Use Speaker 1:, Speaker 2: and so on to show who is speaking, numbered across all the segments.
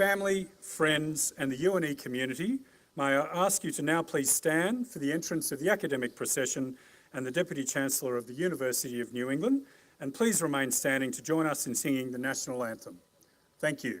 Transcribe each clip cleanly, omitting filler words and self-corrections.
Speaker 1: family, friends and the UNE community, may I ask you to now please stand for the entrance of the academic procession and the Deputy Chancellor of the University of New England, and please remain standing to join us in singing the National Anthem. Thank you.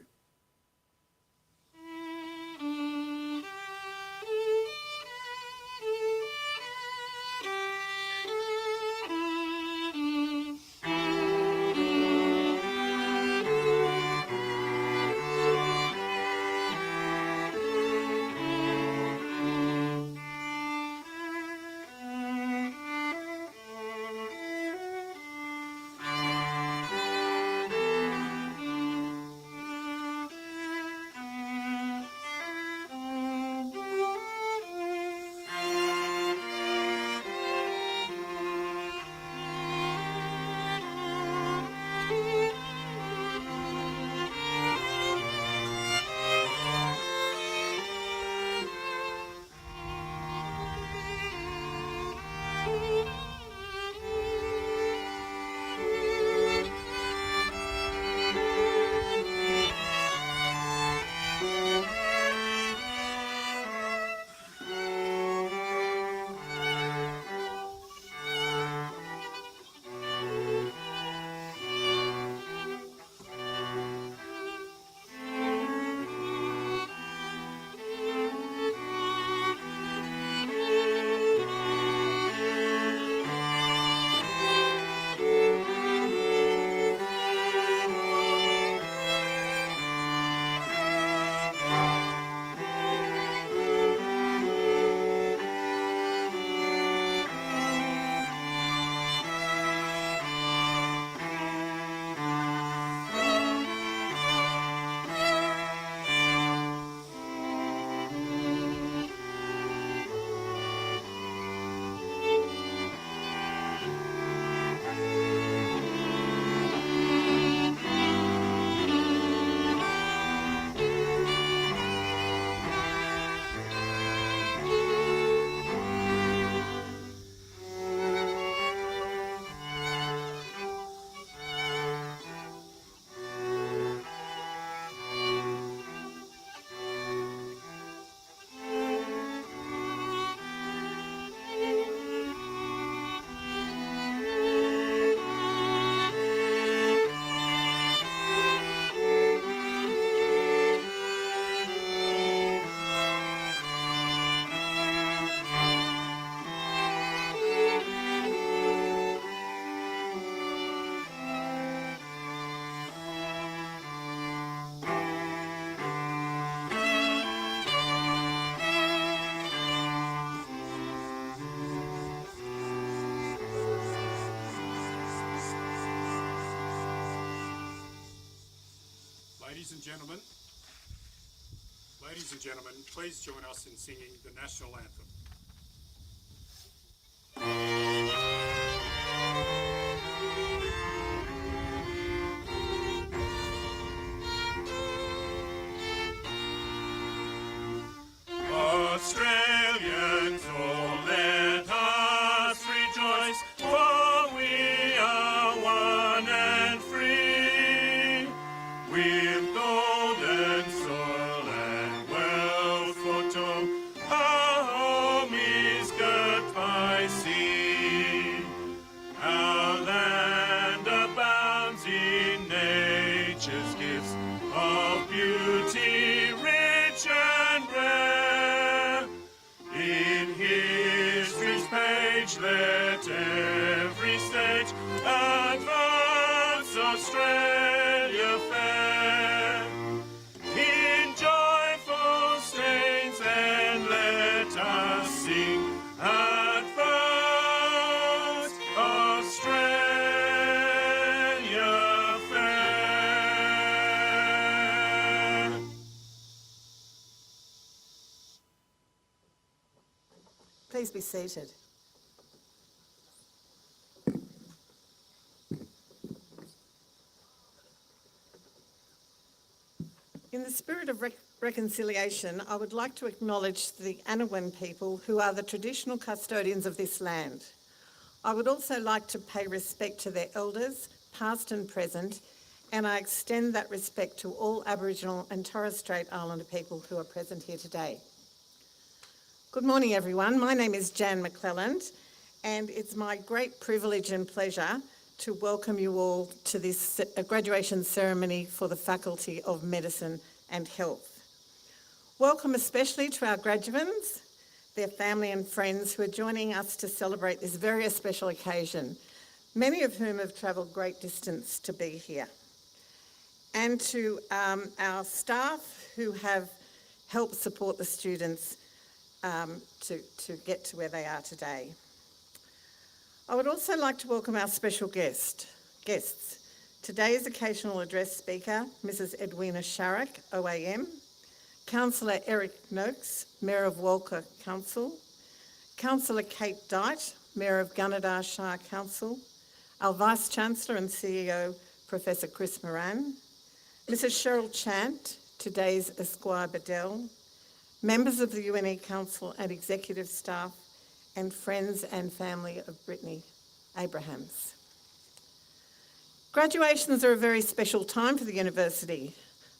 Speaker 1: Ladies and gentlemen, please join us in singing the National Anthem.
Speaker 2: Australians, oh, let us rejoice, for we are one and free, with golden soil and wealth for toil. Our home is girt by sea. Our land abounds in nature's gifts of beauty, rich and rare. In history's page let every stage advance Australia fair. In joyful strains then let us sing, advance Australia fair.
Speaker 3: Please be seated. In the spirit of reconciliation, I would like to acknowledge the Anawin people who are the traditional custodians of this land. I would also like to pay respect to their elders, past and present, and I extend that respect to all Aboriginal and Torres Strait Islander people who are present here today. Good morning, everyone. My name is Jan McClelland, and it's my great privilege and pleasure to welcome you all to this graduation ceremony for the Faculty of Medicine and Health. Welcome especially to our graduates, their family and friends who are joining us to celebrate this very special occasion, many of whom have travelled great distance to be here. And to our staff who have helped support the students to get to where they are today. I would also like to welcome our special guests. Today's occasional address speaker, Mrs. Edwina Sharrock OAM, Councillor Eric Noakes, Mayor of Walker Council, Councillor Kate Dyte, Mayor of Gunnedah Shire Council, our Vice-Chancellor and CEO, Professor Chris Moran, Mrs. Cheryl Chant, today's Esquire Bedell, members of the UNE Council and executive staff, and friends and family of Britney Abrahams. Graduations are a very special time for the university.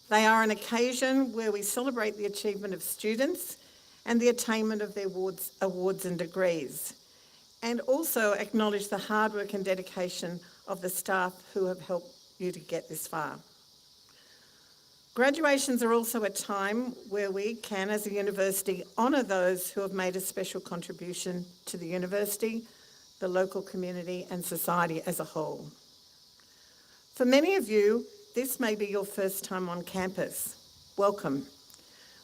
Speaker 3: They are an occasion where we celebrate the achievement of students and the attainment of their awards and degrees, and also acknowledge the hard work and dedication of the staff who have helped you to get this far. Graduations are also a time where we can, as a university, honour those who have made a special contribution to the university, the local community and society as a whole. For many of you, this may be your first time on campus. Welcome.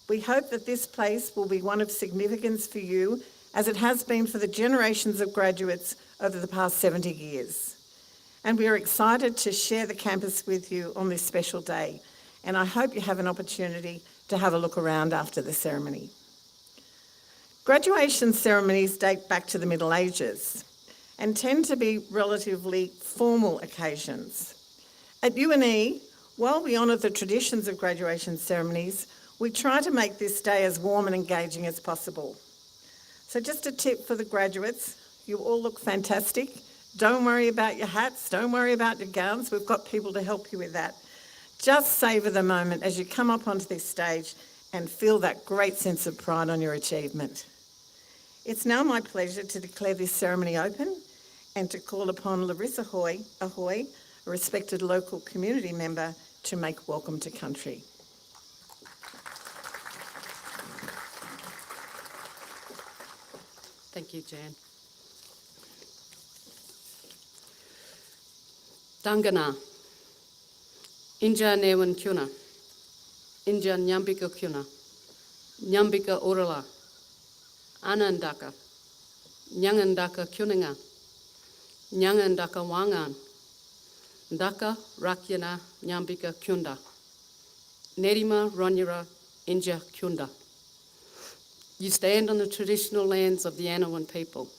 Speaker 3: We hope that this place will be one of significance for you, as it has been for the generations of graduates over the past 70 years. And we are excited to share the campus with you on this special day. And I hope you have an opportunity to have a look around after the ceremony. Graduation ceremonies date back to the Middle Ages and tend to be relatively formal occasions. At UNE, while we honour the traditions of graduation ceremonies, we try to make this day as warm and engaging as possible. So just a tip for the graduates, you all look fantastic. Don't worry about your hats, don't worry about your gowns, we've got people to help you with that. Just savour the moment as you come up onto this stage and feel that great sense of pride on your achievement. It's now my pleasure to declare this ceremony open and to call upon Larissa Ahoy, a respected local community member, to make welcome to country.
Speaker 4: Thank you, Jan. Dangana. Inja Newan Kuna, Inja Nyambika Kuna, Nyambika Orala, Anandaka, Nyangandaka Kuninga, Nyangandaka Wangan, Ndaka Rakyana Nyambika Kunda, Nerima Ronyara Inja Kunda. You stand on the traditional lands of the Anawan people,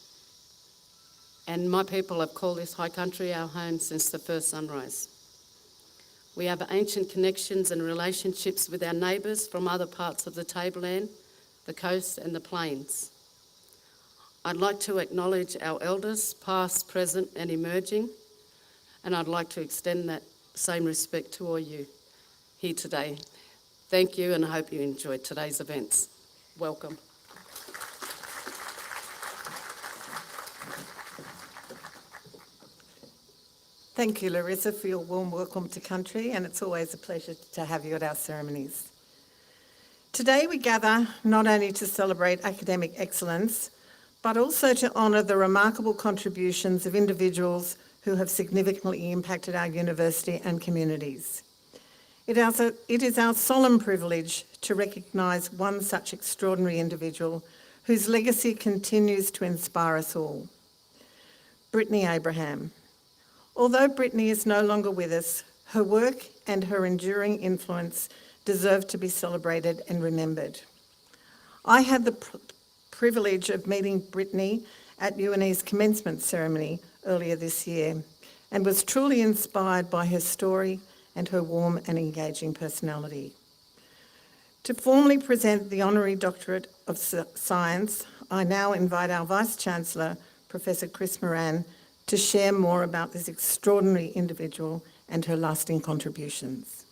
Speaker 4: and my people have called this high country our home since the first sunrise. We have ancient connections and relationships with our neighbours from other parts of the tableland, the coast and the plains. I'd like to acknowledge our elders, past, present and emerging, and I'd like to extend that same respect to all you here today. Thank you, and I hope you enjoyed today's events. Welcome.
Speaker 3: Thank you, Larissa, for your warm welcome to country, and it's always a pleasure to have you at our ceremonies. Today we gather not only to celebrate academic excellence, but also to honour the remarkable contributions of individuals who have significantly impacted our university and communities. It is our solemn privilege to recognise one such extraordinary individual whose legacy continues to inspire us all. Britney Abraham. Although Britney is no longer with us, her work and her enduring influence deserve to be celebrated and remembered. I had the privilege of meeting Britney at UNE's commencement ceremony earlier this year and was truly inspired by her story and her warm and engaging personality. To formally present the Honorary Doctorate of Science, I now invite our Vice-Chancellor, Professor Chris Moran, to share more about this extraordinary individual and her lasting contributions.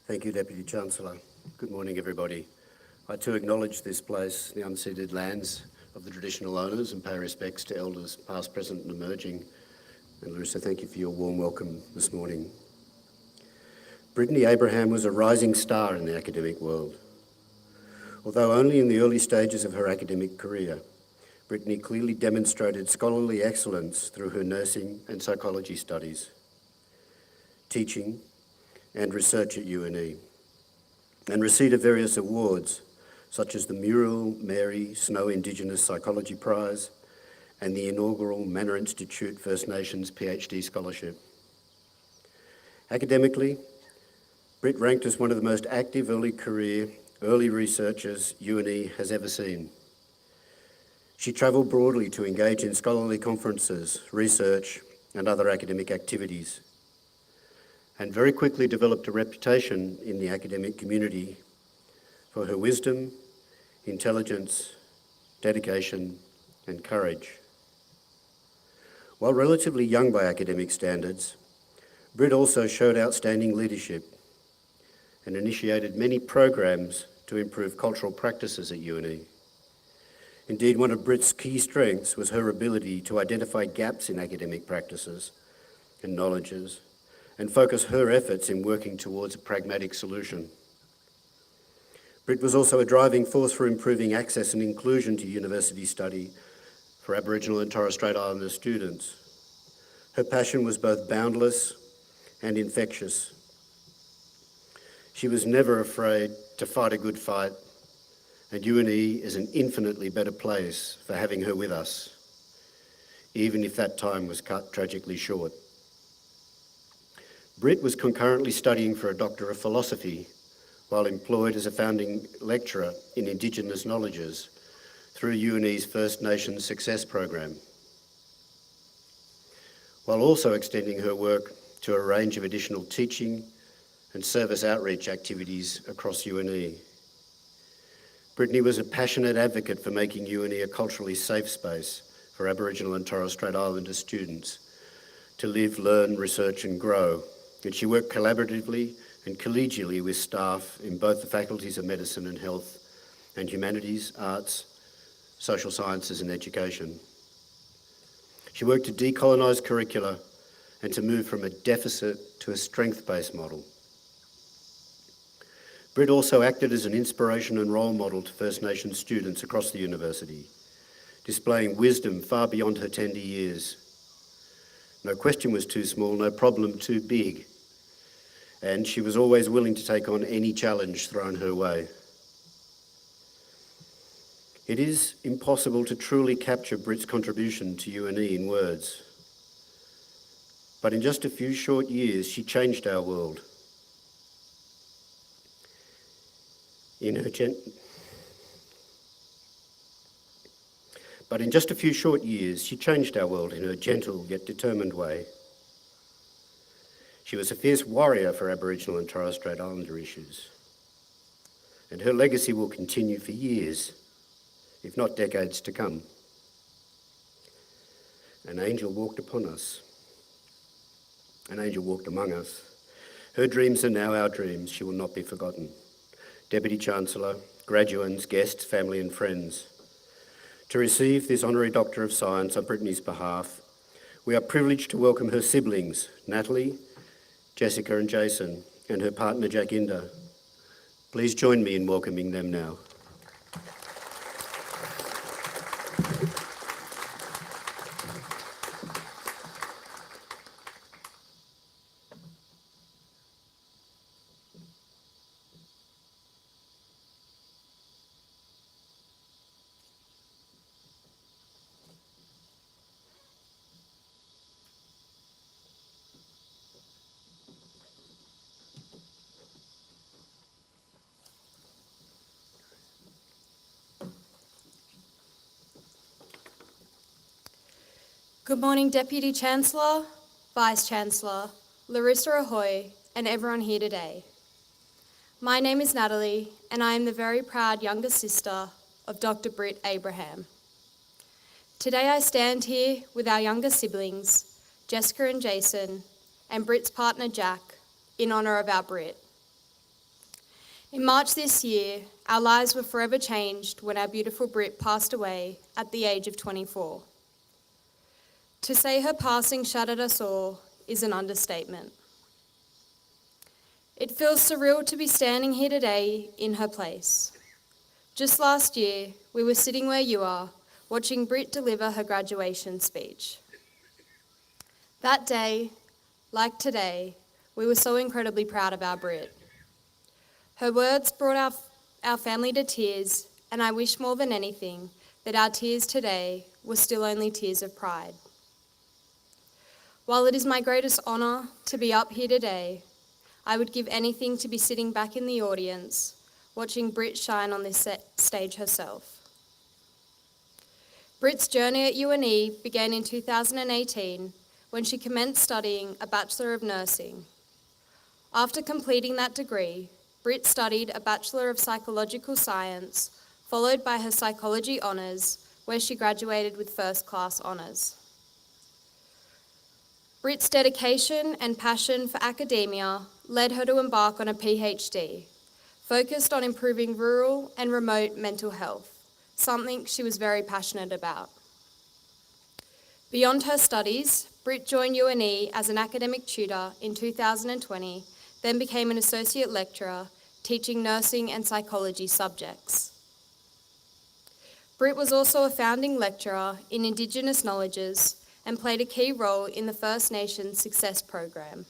Speaker 5: Thank you, Deputy Chancellor. Good morning, everybody. I too acknowledge this place, the unceded lands of the traditional owners, and pay respects to elders past, present and emerging. And Larissa, thank you for your warm welcome this morning. Britney Abraham was a rising star in the academic world. Although only in the early stages of her academic career, Britney clearly demonstrated scholarly excellence through her nursing and psychology studies, teaching and research at UNE, and receipt of various awards such as the Muriel Mary Snow Indigenous Psychology Prize and the inaugural Manor Institute First Nations PhD Scholarship. Academically, Britt ranked as one of the most active early researchers UNE has ever seen. She travelled broadly to engage in scholarly conferences, research and other academic activities, and very quickly developed a reputation in the academic community for her wisdom, intelligence, dedication and courage. While relatively young by academic standards, Britt also showed outstanding leadership and initiated many programs to improve cultural practices at UNE. Indeed, one of Britt's key strengths was her ability to identify gaps in academic practices and knowledges and focus her efforts in working towards a pragmatic solution. Britt was also a driving force for improving access and inclusion to university study for Aboriginal and Torres Strait Islander students. Her passion was both boundless and infectious. She was never afraid to fight a good fight, and UNE is an infinitely better place for having her with us, even if that time was cut tragically short. Britt was concurrently studying for a Doctor of Philosophy while employed as a founding lecturer in Indigenous Knowledges through UNE's First Nations Success Program, while also extending her work to a range of additional teaching and service outreach activities across UNE. Britney was a passionate advocate for making UNE a culturally safe space for Aboriginal and Torres Strait Islander students to live, learn, research and grow. And she worked collaboratively and collegially with staff in both the faculties of medicine and health and humanities, arts, social sciences and education. She worked to decolonise curricula and to move from a deficit to a strength-based model. Britt also acted as an inspiration and role model to First Nations students across the university, displaying wisdom far beyond her tender years. No question was too small, no problem too big, and she was always willing to take on any challenge thrown her way. It is impossible to truly capture Britt's contribution to UNE in words, but in just a few short years, she changed our world. In just a few short years, she changed our world in her gentle yet determined way. She was a fierce warrior for Aboriginal and Torres Strait Islander issues, and her legacy will continue for years, if not decades to come. An angel walked upon us. An angel walked among us. Her dreams are now our dreams. She will not be forgotten. Deputy Chancellor, graduands, guests, family and friends. To receive this Honorary Doctor of Science on Britney's behalf, we are privileged to welcome her siblings, Natalie, Jessica and Jason, and her partner Jacinda. Please join me in welcoming them now.
Speaker 6: Good morning, Deputy Chancellor, Vice-Chancellor, Larissa Ahoy, and everyone here today. My name is Natalie, and I am the very proud younger sister of Dr. Britt Abraham. Today I stand here with our younger siblings, Jessica and Jason, and Britt's partner Jack, in honour of our Britt. In March this year, our lives were forever changed when our beautiful Britt passed away at the age of 24. To say her passing shattered us all is an understatement. It feels surreal to be standing here today in her place. Just last year, we were sitting where you are, watching Britt deliver her graduation speech. That day, like today, we were so incredibly proud of our Britt. Her words brought our family to tears, and I wish more than anything that our tears today were still only tears of pride. While it is my greatest honour to be up here today, I would give anything to be sitting back in the audience, watching Britt shine on this stage herself. Britt's journey at UNE began in 2018 when she commenced studying a Bachelor of Nursing. After completing that degree, Britt studied a Bachelor of Psychological Science, followed by her Psychology Honours, where she graduated with first-class honours. Britt's dedication and passion for academia led her to embark on a PhD, focused on improving rural and remote mental health, something she was very passionate about. Beyond her studies, Britt joined UNE as an academic tutor in 2020, then became an associate lecturer teaching nursing and psychology subjects. Britt was also a founding lecturer in Indigenous knowledges and played a key role in the First Nations Success Program.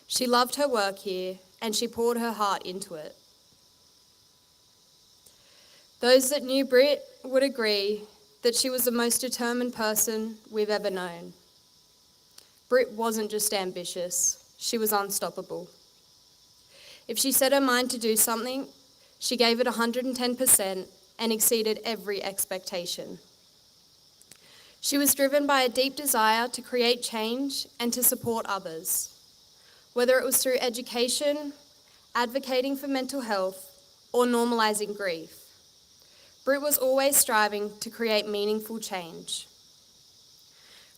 Speaker 6: She loved her work here and she poured her heart into it. Those that knew Britt would agree that she was the most determined person we've ever known. Britt wasn't just ambitious, she was unstoppable. If she set her mind to do something, she gave it 110% and exceeded every expectation. She was driven by a deep desire to create change and to support others, whether it was through education, advocating for mental health, or normalising grief. Britt was always striving to create meaningful change.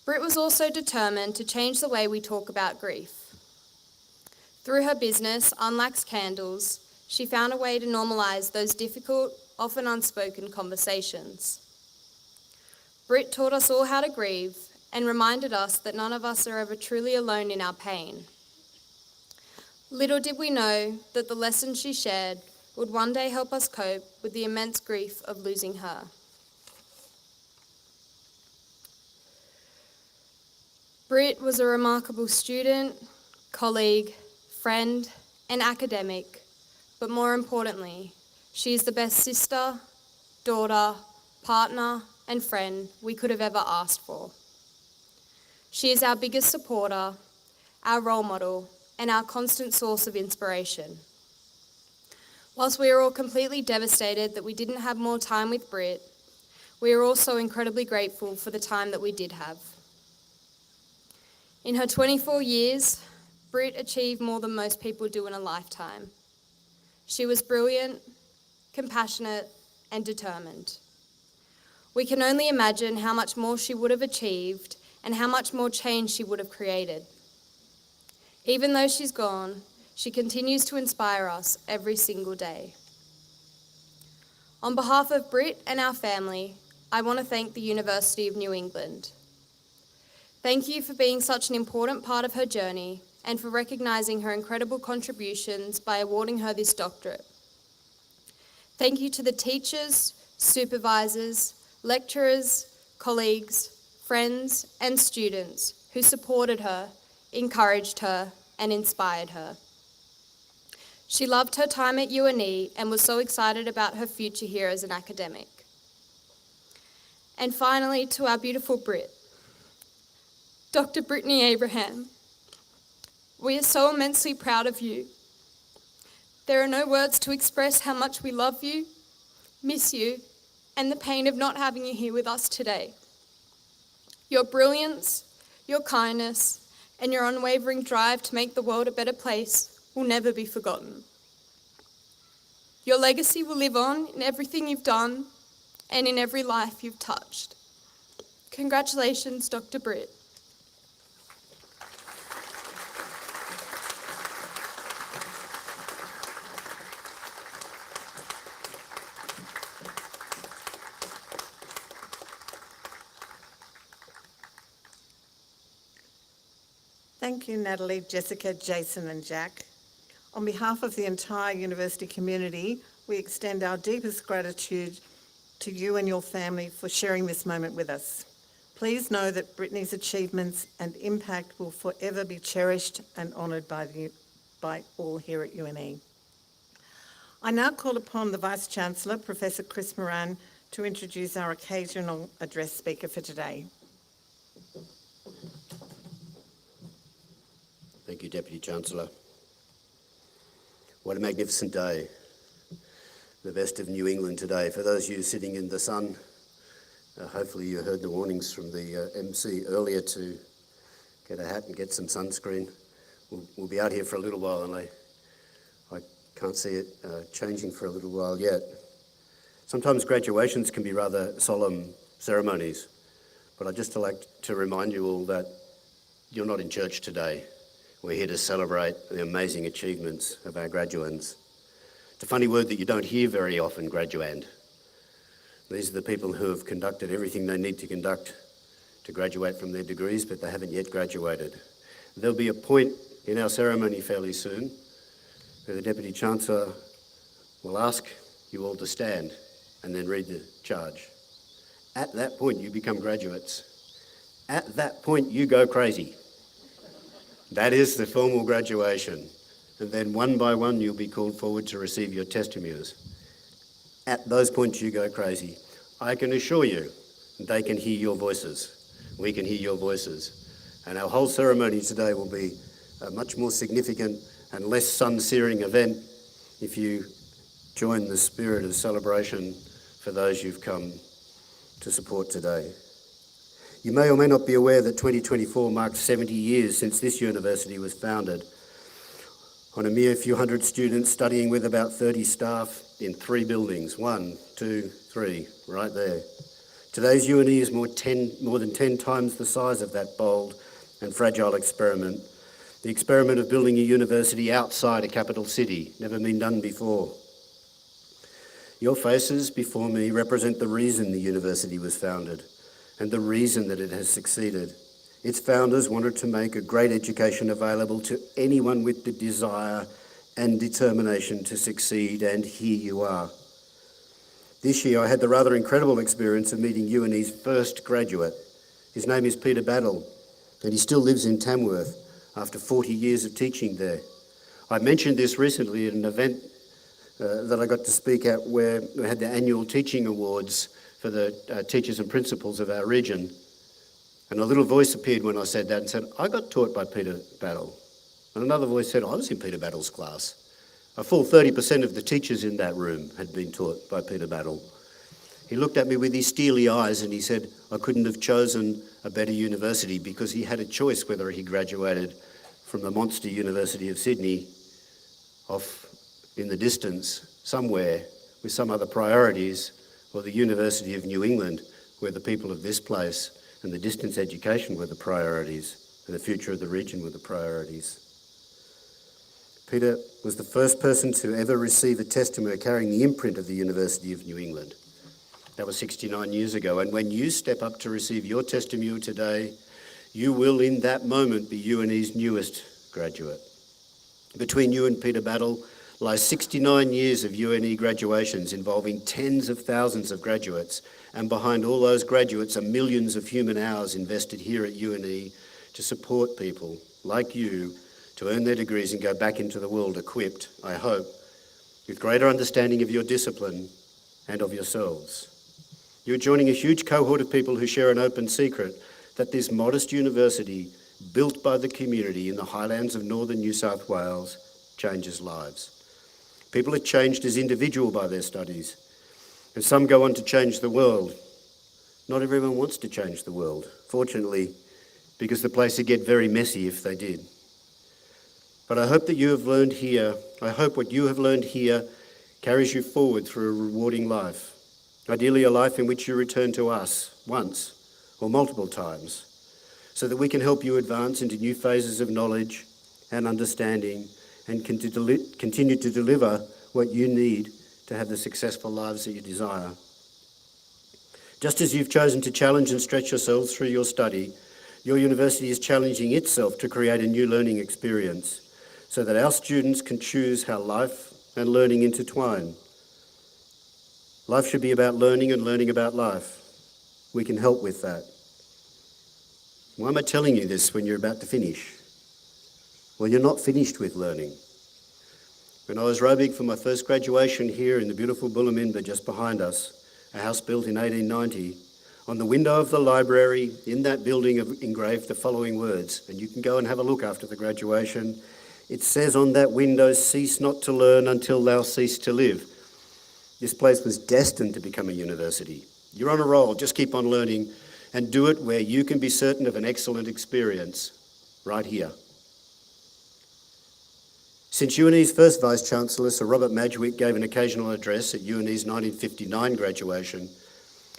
Speaker 6: Britt was also determined to change the way we talk about grief. Through her business, Unlax Candles, she found a way to normalise those difficult, often unspoken conversations. Britt taught us all how to grieve and reminded us that none of us are ever truly alone in our pain. Little did we know that the lessons she shared would one day help us cope with the immense grief of losing her. Britt was a remarkable student, colleague, friend, and academic, but more importantly, she is the best sister, daughter, partner, and friend we could have ever asked for. She is our biggest supporter, our role model, and our constant source of inspiration. Whilst we are all completely devastated that we didn't have more time with Britt, we are also incredibly grateful for the time that we did have. In her 24 years, Britt achieved more than most people do in a lifetime. She was brilliant, compassionate, and determined. We can only imagine how much more she would have achieved and how much more change she would have created. Even though she's gone, she continues to inspire us every single day. On behalf of Britt and our family, I want to thank the University of New England. Thank you for being such an important part of her journey and for recognising her incredible contributions by awarding her this doctorate. Thank you to the teachers, supervisors, lecturers, colleagues, friends, and students who supported her, encouraged her, and inspired her. She loved her time at UNE and was so excited about her future here as an academic. And finally, to our beautiful Britt, Dr. Britney Abraham, we are so immensely proud of you. There are no words to express how much we love you, miss you, and the pain of not having you here with us today. Your brilliance, your kindness, and your unwavering drive to make the world a better place will never be forgotten. Your legacy will live on in everything you've done and in every life you've touched. Congratulations, Dr. Britt.
Speaker 3: Thank you, Natalie, Jessica, Jason and Jack. On behalf of the entire university community, we extend our deepest gratitude to you and your family for sharing this moment with us. Please know that Britney's achievements and impact will forever be cherished and honoured by all here at UNE. I now call upon the Vice-Chancellor, Professor Chris Moran, to introduce our occasional address speaker for today.
Speaker 5: Thank you, Deputy Chancellor. What a magnificent day. The best of New England today. For those of you sitting in the sun, hopefully you heard the warnings from the MC earlier to get a hat and get some sunscreen. We'll be out here for a little while, and I can't see it changing for a little while yet. Sometimes graduations can be rather solemn ceremonies, but I'd just like to remind you all that you're not in church today. We're here to celebrate the amazing achievements of our graduands. It's a funny word that you don't hear very often, graduand. These are the people who have conducted everything they need to conduct to graduate from their degrees, but they haven't yet graduated. There'll be a point in our ceremony fairly soon where the Deputy Chancellor will ask you all to stand and then read the charge. At that point, you become graduates. At that point, you go crazy. That is the formal graduation. And then one by one, you'll be called forward to receive your testimonials. At those points, you go crazy. I can assure you, they can hear your voices. We can hear your voices. And our whole ceremony today will be a much more significant and less sun-searing event if you join the spirit of celebration for those you've come to support today. You may or may not be aware that 2024 marks 70 years since this university was founded, on a mere few hundred students studying with about 30 staff in 3 buildings. 1, 2, 3, right there. Today's UNE is more than 10 times the size of that bold and fragile experiment. The experiment of building a university outside a capital city, never been done before. Your faces before me represent the reason the university was founded and the reason that it has succeeded. Its founders wanted to make a great education available to anyone with the desire and determination to succeed, and here you are. This year I had the rather incredible experience of meeting UNE's first graduate. His name is Peter Battle, and he still lives in Tamworth after 40 years of teaching there. I mentioned this recently at an event that I got to speak at where we had the annual teaching awards for the teachers and principals of our region. And a little voice appeared when I said that and said, I got taught by Peter Battle. And another voice said, I was in Peter Battle's class. A full 30% of the teachers in that room had been taught by Peter Battle. He looked at me with his steely eyes and he said, I couldn't have chosen a better university, because he had a choice whether he graduated from the monster University of Sydney off in the distance somewhere with some other priorities, or the University of New England, where the people of this place and the distance education were the priorities, and the future of the region were the priorities. Peter was the first person to ever receive a testimony carrying the imprint of the University of New England. That was 69 years ago, and when you step up to receive your testimony today, you will in that moment be UNE's newest graduate. Between you and Peter Battle lies 69 years of UNE graduations involving tens of thousands of graduates, and behind all those graduates are millions of human hours invested here at UNE to support people like you to earn their degrees and go back into the world equipped, I hope, with greater understanding of your discipline and of yourselves. You're joining a huge cohort of people who share an open secret that this modest university, built by the community in the highlands of northern New South Wales, changes lives. People are changed as individuals by their studies, and some go on to change the world. Not everyone wants to change the world, fortunately, because the place would get very messy if they did. But I hope that you have learned here, I hope what you have learned here carries you forward through a rewarding life, ideally a life in which you return to us once or multiple times, so that we can help you advance into new phases of knowledge and understanding and continue to deliver what you need to have the successful lives that you desire. Just as you've chosen to challenge and stretch yourselves through your study, your university is challenging itself to create a new learning experience so that our students can choose how life and learning intertwine. Life should be about learning and learning about life. We can help with that. Why am I telling you this when you're about to finish? Well, you're not finished with learning. When I was robing for my first graduation here in the beautiful Bullaminba just behind us, a house built in 1890, on the window of the library in that building engraved the following words, and you can go and have a look after the graduation. It says on that window, "Cease not to learn until thou cease to live." This place was destined to become a university. You're on a roll, just keep on learning and do it where you can be certain of an excellent experience, right here. Since UNE's first Vice-Chancellor, Sir Robert Madgwick, gave an occasional address at UNE's 1959 graduation,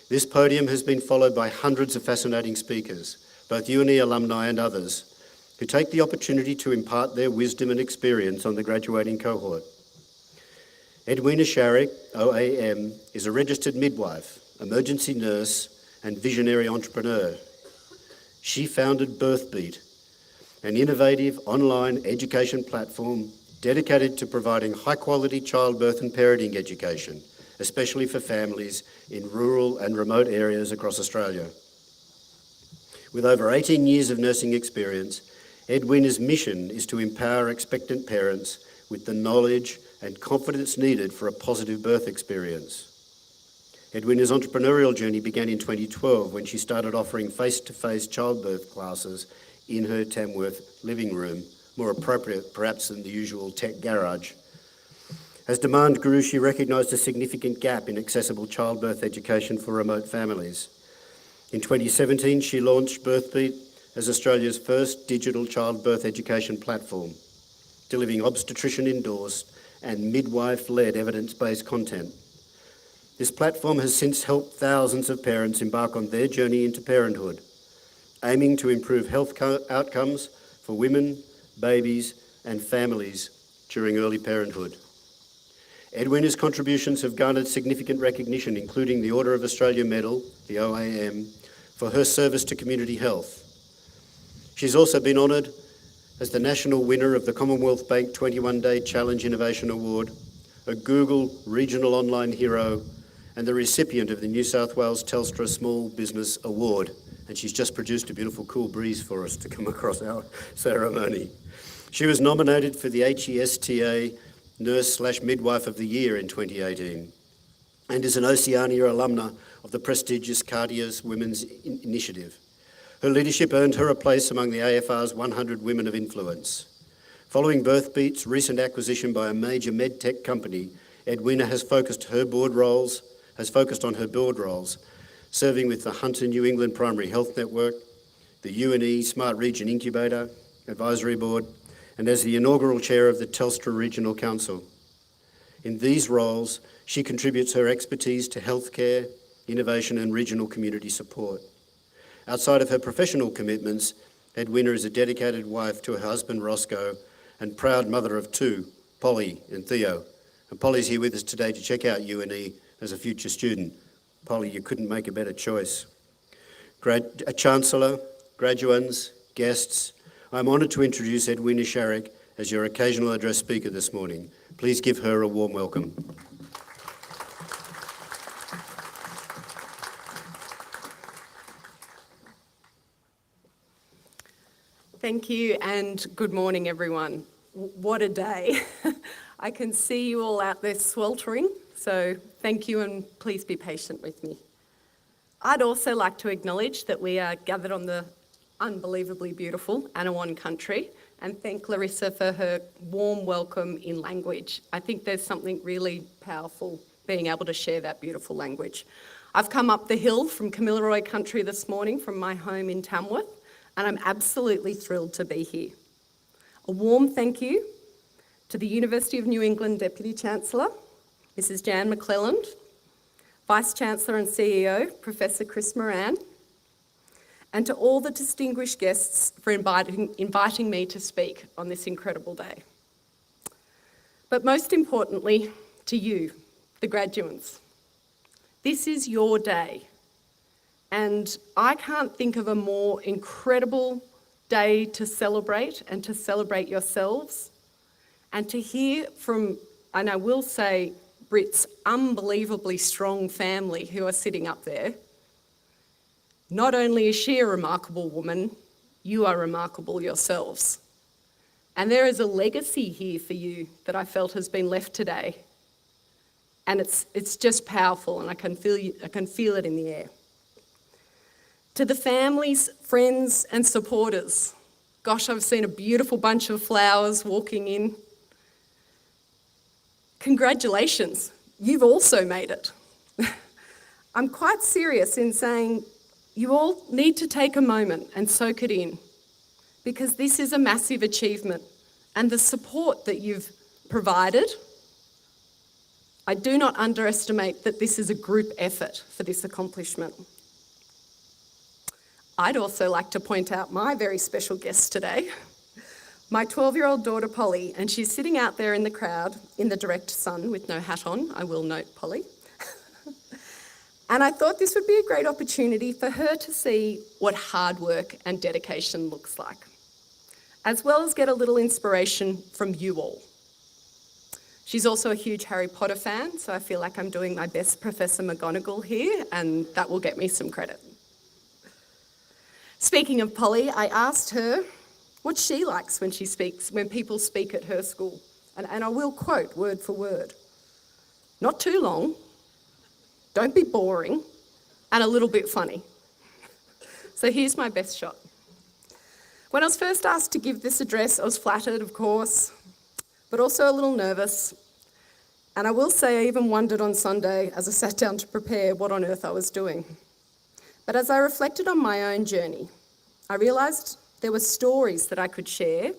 Speaker 5: this podium has been followed by hundreds of fascinating speakers, both UNE alumni and others, who take the opportunity to impart their wisdom and experience on the graduating cohort. Edwina Sharrock OAM is a registered midwife, emergency nurse, and visionary entrepreneur. She founded Birthbeat, an innovative online education platform dedicated to providing high-quality childbirth and parenting education, especially for families in rural and remote areas across Australia. With over 18 years of nursing experience, Edwina's mission is to empower expectant parents with the knowledge and confidence needed for a positive birth experience. Edwina's entrepreneurial journey began in 2012 when she started offering face-to-face childbirth classes in her Tamworth living room, more appropriate perhaps than the usual tech garage. As demand grew, she recognised a significant gap in accessible childbirth education for remote families. In 2017, she launched Birthbeat as Australia's first digital childbirth education platform, delivering obstetrician-endorsed and midwife-led evidence-based content. This platform has since helped thousands of parents embark on their journey into parenthood, aiming to improve health outcomes for women, babies, and families during early parenthood. Edwina's contributions have garnered significant recognition, including the Order of Australia Medal, the OAM, for her service to community health. She's also been honoured as the national winner of the Commonwealth Bank 21-Day Challenge Innovation Award, a Google Regional Online Hero, and the recipient of the New South Wales Telstra Small Business Award. And she's just produced a beautiful cool breeze for us to come across our ceremony. She was nominated for the HESTA Nurse/Midwife of the Year in 2018 and is an Oceania alumna of the prestigious Cardia's Women's Initiative. Her leadership earned her a place among the AFR's 100 Women of Influence. Following Birthbeat's recent acquisition by a major medtech company, Edwina has focused on her board roles, serving with the Hunter New England Primary Health Network, the UNE Smart Region Incubator Advisory Board, and as the inaugural chair of the Telstra Regional Council. In these roles, she contributes her expertise to healthcare, innovation, and regional community support. Outside of her professional commitments, Edwina is a dedicated wife to her husband Roscoe and proud mother of two, Polly and Theo. And Polly's here with us today to check out UNE as a future student. Polly, you couldn't make a better choice. Chancellor, graduands, guests, I'm honoured to introduce Edwina Sharrock as your occasional address speaker this morning. Please give her a warm welcome.
Speaker 7: Thank you and good morning, everyone. What a day. I can see you all out there sweltering, so thank you and please be patient with me. I'd also like to acknowledge that we are gathered on the unbelievably beautiful Anawan country and thank Larissa for her warm welcome in language. I think there's something really powerful being able to share that beautiful language. I've come up the hill from Kamilaroi country this morning from my home in Tamworth, and I'm absolutely thrilled to be here. A warm thank you to the University of New England Deputy Chancellor, Mrs. Jan McClelland, Vice-Chancellor and CEO, Professor Chris Moran, and to all the distinguished guests for inviting me to speak on this incredible day. But most importantly, to you, the graduates. This is your day, and I can't think of a more incredible day to celebrate and to celebrate yourselves and to hear from, and I will say, Brit's unbelievably strong family who are sitting up there. Not only is she a remarkable woman, you are remarkable yourselves. And there is a legacy here for you that I felt has been left today. And it's just powerful, and I can feel it in the air. To the families, friends, and supporters, gosh, I've seen a beautiful bunch of flowers walking in. Congratulations, you've also made it. I'm quite serious in saying you all need to take a moment and soak it in, because this is a massive achievement, and the support that you've provided, I do not underestimate that this is a group effort for this accomplishment. I'd also like to point out my very special guest today, my 12-year-old daughter Polly, and she's sitting out there in the crowd in the direct sun with no hat on, I will note, Polly. And I thought this would be a great opportunity for her to see what hard work and dedication looks like, as well as get a little inspiration from you all. She's also a huge Harry Potter fan, so I feel like I'm doing my best Professor McGonagall here, and that will get me some credit. Speaking of Polly, I asked her what she likes when people speak at her school. And I will quote word for word. Not too long, don't be boring, and a little bit funny. So here's my best shot. When I was first asked to give this address, I was flattered, of course, but also a little nervous. And I will say I even wondered on Sunday as I sat down to prepare what on earth I was doing. But as I reflected on my own journey, I realised there were stories that I could share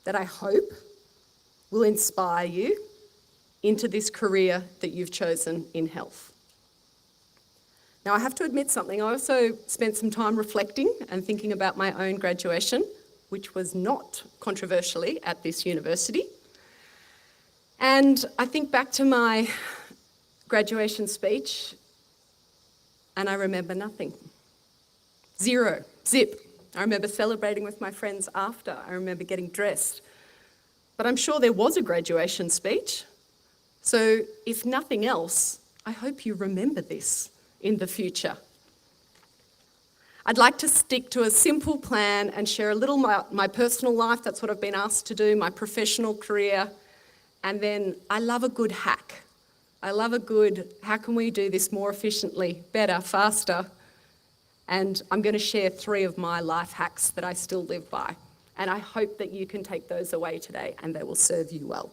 Speaker 7: that I hope will inspire you into this career that you've chosen in health. Now, I have to admit something. I also spent some time reflecting and thinking about my own graduation, which was not controversially at this university. And I think back to my graduation speech, and I remember nothing. Zero, zip. I remember celebrating with my friends after. I remember getting dressed. But I'm sure there was a graduation speech. So if nothing else, I hope you remember this in the future. I'd like to stick to a simple plan and share a little my personal life. That's what I've been asked to do, my professional career. And then I love a good hack. I love a good, how can we do this more efficiently, better, faster? And I'm going to share 3 of my life hacks that I still live by. And I hope that you can take those away today and they will serve you well.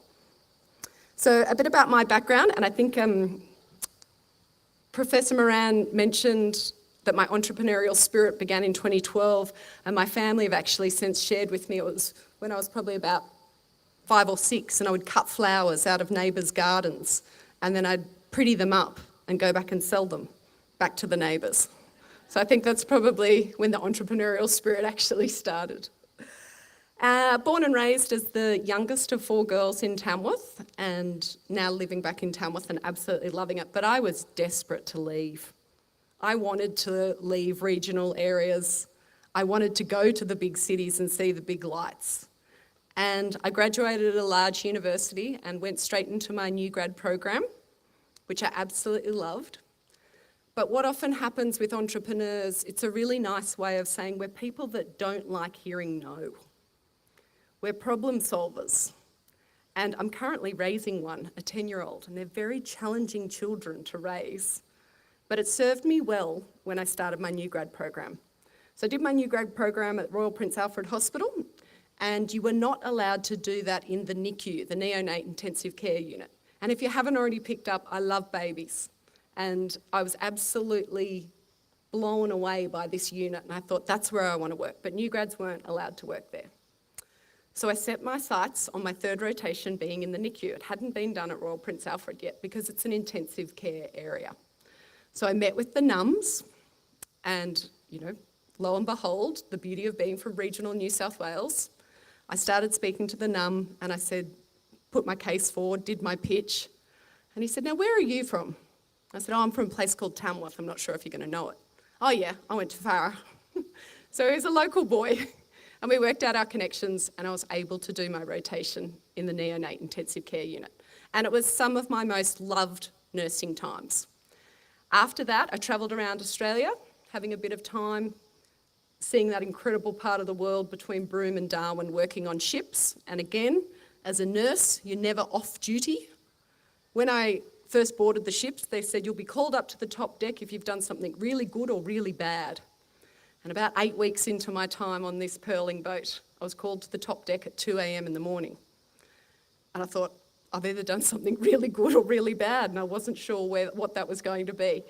Speaker 7: So a bit about my background, and I think Professor Moran mentioned that my entrepreneurial spirit began in 2012, and my family have actually since shared with me, it was when I was probably about 5 or 6, and I would cut flowers out of neighbours' gardens, and then I'd pretty them up and go back and sell them back to the neighbours. So I think that's probably when the entrepreneurial spirit actually started. Born and raised as the youngest of 4 girls in Tamworth, and now living back in Tamworth and absolutely loving it, but I was desperate to leave. I wanted to leave regional areas. I wanted to go to the big cities and see the big lights. And I graduated at a large university and went straight into my new grad program, which I absolutely loved. But what often happens with entrepreneurs, it's a really nice way of saying we're people that don't like hearing no. We're problem solvers. And I'm currently raising one, a 10-year-old, and they're very challenging children to raise. But it served me well when I started my new grad program. So I did my new grad program at Royal Prince Alfred Hospital, and you were not allowed to do that in the NICU, the Neonate Intensive Care Unit. And if you haven't already picked up, I love babies. And I was absolutely blown away by this unit, and I thought that's where I want to work. But new grads weren't allowed to work there. So I set my sights on my third rotation being in the NICU. It hadn't been done at Royal Prince Alfred yet because it's an intensive care area. So I met with the NUMs and, lo and behold, the beauty of being from regional New South Wales, I started speaking to the NUM and I said, put my case forward, did my pitch. And he said, now where are you from? I said, I'm from a place called Tamworth. I'm not sure if you're going to know it. Oh yeah, I went to Farah. So he was a local boy. And we worked out our connections and I was able to do my rotation in the neonate intensive care unit. And it was some of my most loved nursing times. After that, I travelled around Australia, having a bit of time, seeing that incredible part of the world between Broome and Darwin, working on ships. And again, as a nurse, you're never off duty. When I first boarded the ships, they said, you'll be called up to the top deck if you've done something really good or really bad. And about 8 weeks into my time on this pearling boat, I was called to the top deck at 2 a.m. in the morning. And I thought, I've either done something really good or really bad, and I wasn't sure what that was going to be.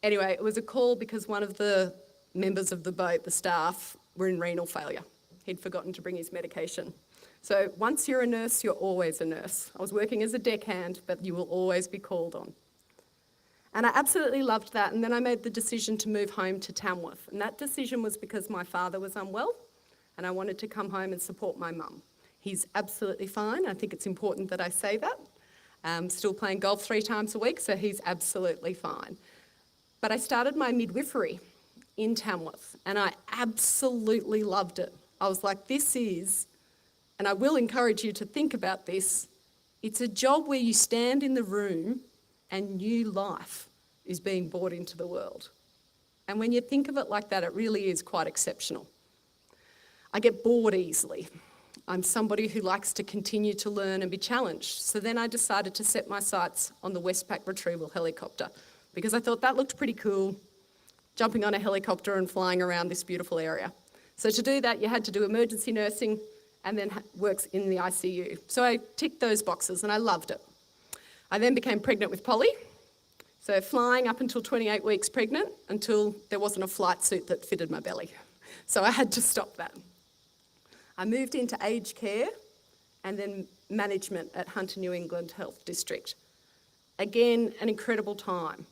Speaker 7: Anyway, it was a call because one of the members of the boat, the staff, were in renal failure. He'd forgotten to bring his medication. So once you're a nurse, you're always a nurse. I was working as a deckhand, but you will always be called on. And I absolutely loved that. And then I made the decision to move home to Tamworth. And that decision was because my father was unwell and I wanted to come home and support my mum. He's absolutely fine. I think it's important that I say that. Still playing golf 3 times a week, so he's absolutely fine. But I started my midwifery in Tamworth and I absolutely loved it. I was like, this is, and I will encourage you to think about this, it's a job where you stand in the room and new life is being brought into the world. And when you think of it like that, it really is quite exceptional. I get bored easily. I'm somebody who likes to continue to learn and be challenged. So then I decided to set my sights on the Westpac retrieval helicopter because I thought that looked pretty cool, jumping on a helicopter and flying around this beautiful area. So to do that, you had to do emergency nursing and then works in the ICU. So I ticked those boxes and I loved it. I then became pregnant with Polly, so flying up until 28 weeks pregnant until there wasn't a flight suit that fitted my belly. So I had to stop that. I moved into aged care and then management at Hunter New England Health District. Again, an incredible time.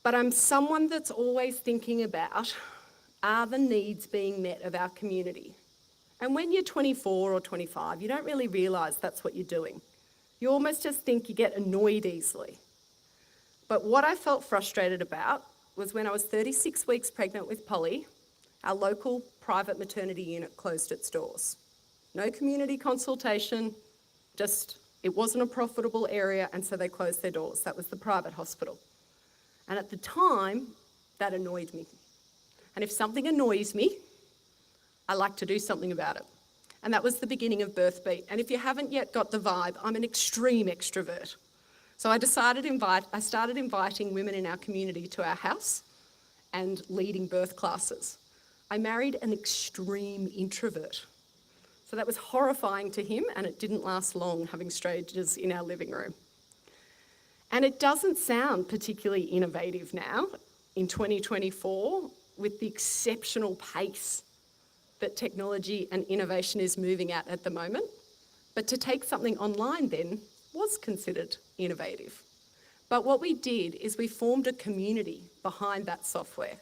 Speaker 7: But I'm someone that's always thinking about, are the needs being met of our community? And when you're 24 or 25, you don't really realise that's what you're doing. You almost just think you get annoyed easily. But what I felt frustrated about was when I was 36 weeks pregnant with Polly, our local private maternity unit closed its doors. No community consultation, just it wasn't a profitable area and so they closed their doors. That was the private hospital. And at the time, that annoyed me. And if something annoys me, I like to do something about it. And that was the beginning of Birthbeat. And if you haven't yet got the vibe, I'm an extreme extrovert. So I started inviting women in our community to our house and leading birth classes. I married an extreme introvert. So that was horrifying to him, and it didn't last long having strangers in our living room. And it doesn't sound particularly innovative now in 2024 with the exceptional pace that technology and innovation is moving at the moment. But to take something online then was considered innovative. But what we did is we formed a community behind that software.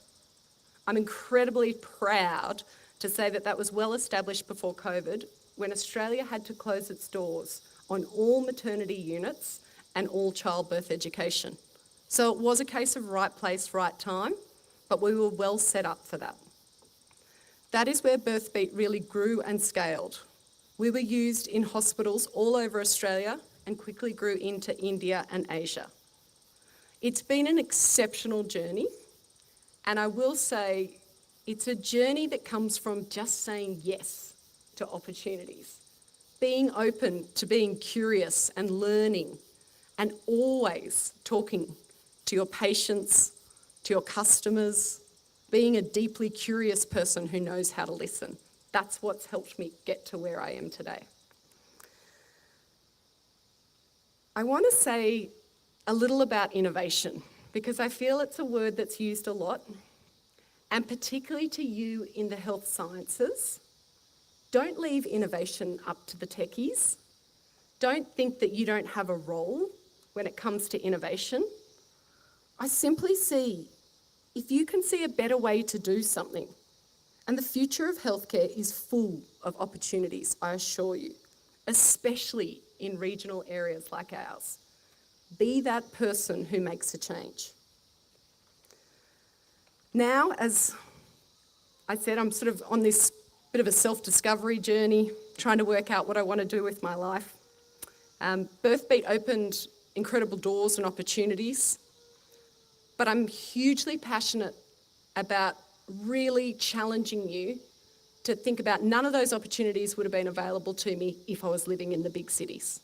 Speaker 7: I'm incredibly proud to say that that was well established before COVID, when Australia had to close its doors on all maternity units and all childbirth education. So it was a case of right place, right time, but we were well set up for that. That is where Birthbeat really grew and scaled. We were used in hospitals all over Australia and quickly grew into India and Asia. It's been an exceptional journey, and I will say it's a journey that comes from just saying yes to opportunities, being open to being curious and learning, and always talking to your patients, to your customers, being a deeply curious person who knows how to listen. That's what's helped me get to where I am today. I want to say a little about innovation, because I feel it's a word that's used a lot, and particularly to you in the health sciences, Don't leave innovation up to the techies. Don't think that you don't have a role when it comes to innovation. I simply see, if you can see a better way to do something, and the future of healthcare is full of opportunities, I assure you, especially in regional areas like ours. Be that person who makes a change. Now, as I said, I'm sort of on this bit of a self-discovery journey, trying to work out what I want to do with my life. Birthbeat opened incredible doors and opportunities, but I'm hugely passionate about really challenging you to think about none of those opportunities would have been available to me if I was living in the big cities.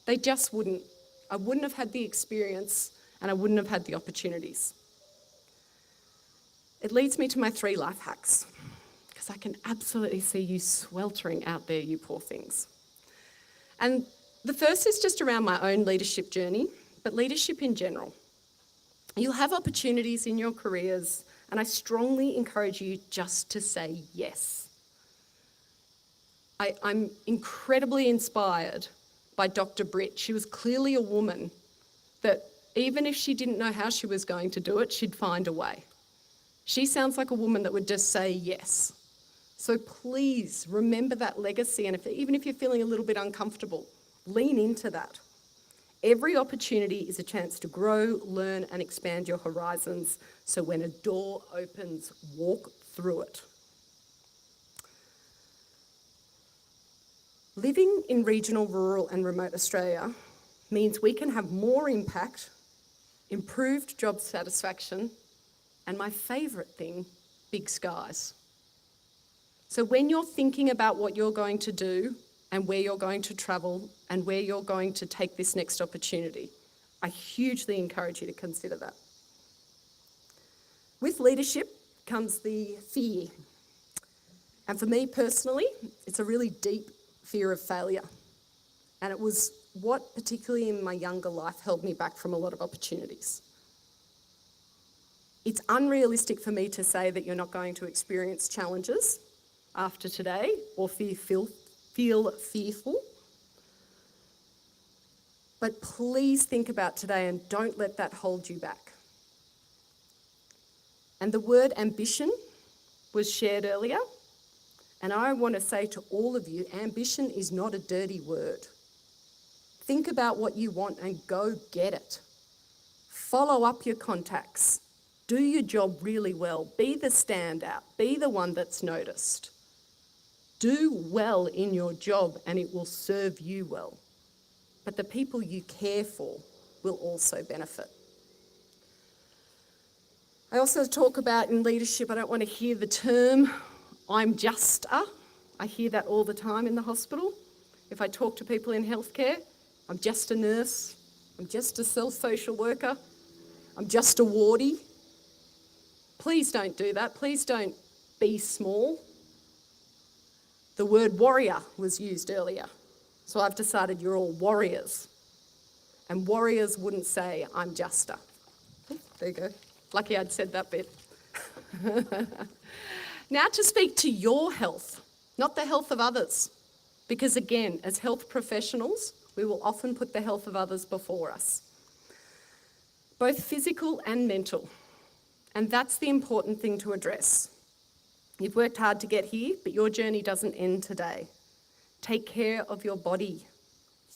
Speaker 7: They just wouldn't. I wouldn't have had the experience and I wouldn't have had the opportunities. It leads me to my 3 life hacks, because I can absolutely see you sweltering out there, you poor things. And the first is just around my own leadership journey, but leadership in general. You'll have opportunities in your careers, and I strongly encourage you just to say yes. I'm incredibly inspired by Dr. Britt. She was clearly a woman that even if she didn't know how she was going to do it, she'd find a way. She sounds like a woman that would just say yes. So please remember that legacy, and even if you're feeling a little bit uncomfortable, lean into that. Every opportunity is a chance to grow, learn, and expand your horizons. So when a door opens, walk through it. Living in regional, rural, and remote Australia means we can have more impact, improved job satisfaction, and my favourite thing, big skies. So when you're thinking about what you're going to do and where you're going to travel and where you're going to take this next opportunity, I hugely encourage you to consider that. With leadership comes the fear. And for me personally, it's a really deep fear of failure. And it was what, particularly in my younger life, held me back from a lot of opportunities. It's unrealistic for me to say that you're not going to experience challenges after today or feel fearful. But please think about today and don't let that hold you back. And the word ambition was shared earlier. And I want to say to all of you, ambition is not a dirty word. Think about what you want and go get it. Follow up your contacts. Do your job really well. Be the standout. Be the one that's noticed. Do well in your job and it will serve you well. But the people you care for will also benefit. I also talk about in leadership, I don't want to hear the term, I'm just a. I hear that all the time in the hospital. If I talk to people in healthcare, I'm just a nurse, I'm just a social worker, I'm just a wardie. Please don't do that. Please don't be small. The word warrior was used earlier. So I've decided you're all warriors. And warriors wouldn't say, I'm just a. There you go. Lucky I'd said that bit. Now to speak to your health, not the health of others. Because again, as health professionals, we will often put the health of others before us. Both physical and mental. And that's the important thing to address. You've worked hard to get here, but your journey doesn't end today. Take care of your body.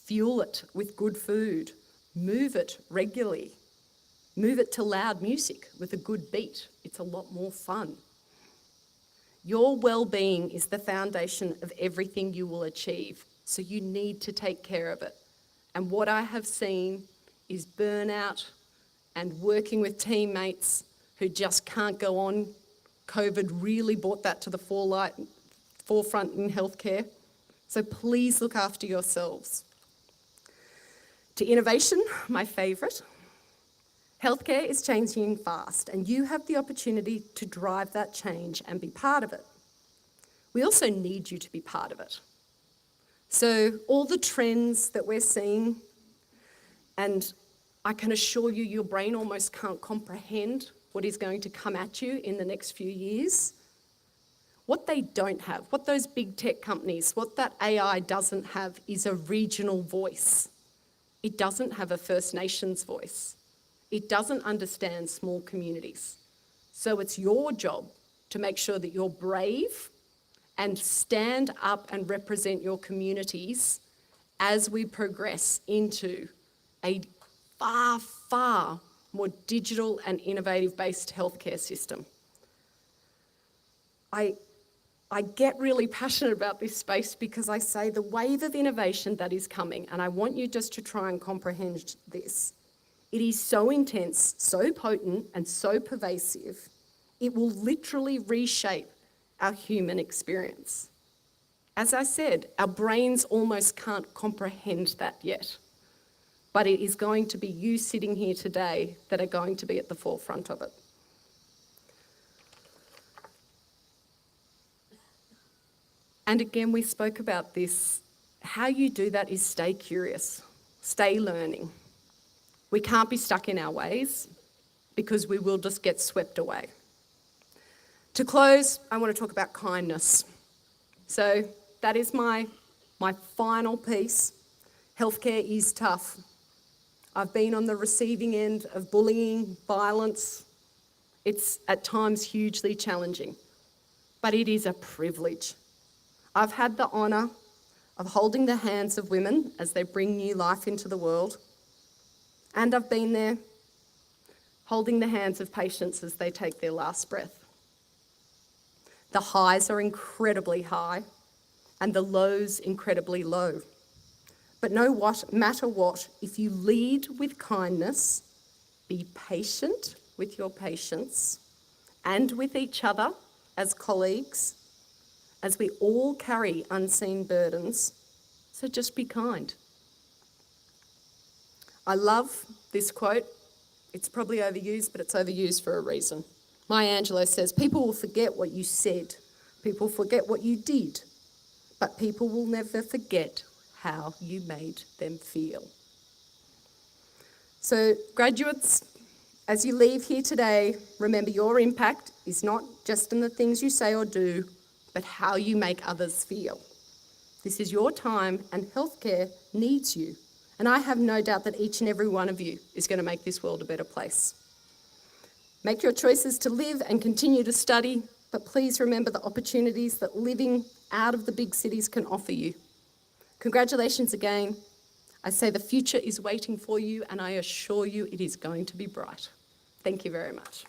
Speaker 7: Fuel it with good food. Move it regularly. Move it to loud music with a good beat. It's a lot more fun. Your well-being is the foundation of everything you will achieve, so you need to take care of it. And what I have seen is burnout and working with teammates who just can't go on. COVID really brought that to the forefront in healthcare. So please look after yourselves. To innovation, my favourite. Healthcare is changing fast, and you have the opportunity to drive that change and be part of it. We also need you to be part of it. So all the trends that we're seeing, and I can assure you your brain almost can't comprehend what is going to come at you in the next few years. What they don't have, what those big tech companies, what that AI doesn't have is a regional voice. It doesn't have a First Nations voice. It doesn't understand small communities. So it's your job to make sure that you're brave and stand up and represent your communities as we progress into a far, far more digital and innovative-based healthcare system. I get really passionate about this space because I say the wave of innovation that is coming, and I want you just to try and comprehend this. It is so intense, so potent, and so pervasive, it will literally reshape our human experience. As I said, our brains almost can't comprehend that yet, but it is going to be you sitting here today that are going to be at the forefront of it. And again, we spoke about this. How you do that is stay curious, stay learning. We can't be stuck in our ways because we will just get swept away. To close, I want to talk about kindness. So that is my final piece. Healthcare is tough. I've been on the receiving end of bullying, violence. It's at times hugely challenging, but it is a privilege. I've had the honour of holding the hands of women as they bring new life into the world, and I've been there holding the hands of patients as they take their last breath. The highs are incredibly high and the lows incredibly low. But no matter what, if you lead with kindness, be patient with your patients and with each other as colleagues, as we all carry unseen burdens, so just be kind. I love this quote. It's probably overused, but it's overused for a reason. Maya Angelou says, people will forget what you said, people forget what you did, but people will never forget how you made them feel. So graduates, as you leave here today, remember your impact is not just in the things you say or do, but how you make others feel. This is your time and healthcare needs you. And I have no doubt that each and every one of you is going to make this world a better place. Make your choices to live and continue to study, but please remember the opportunities that living out of the big cities can offer you. Congratulations again. I say the future is waiting for you, and I assure you it is going to be bright. Thank you very much.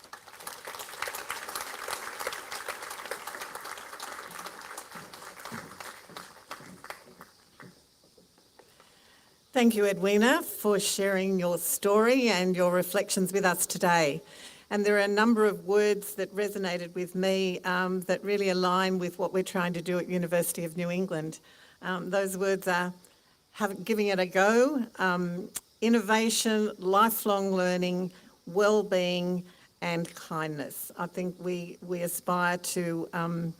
Speaker 3: Thank you, Edwina, for sharing your story and your reflections with us today. And there are a number of words that resonated with me that really align with what we're trying to do at University of New England. Those words are giving it a go, innovation, lifelong learning, well-being and kindness. I think we aspire to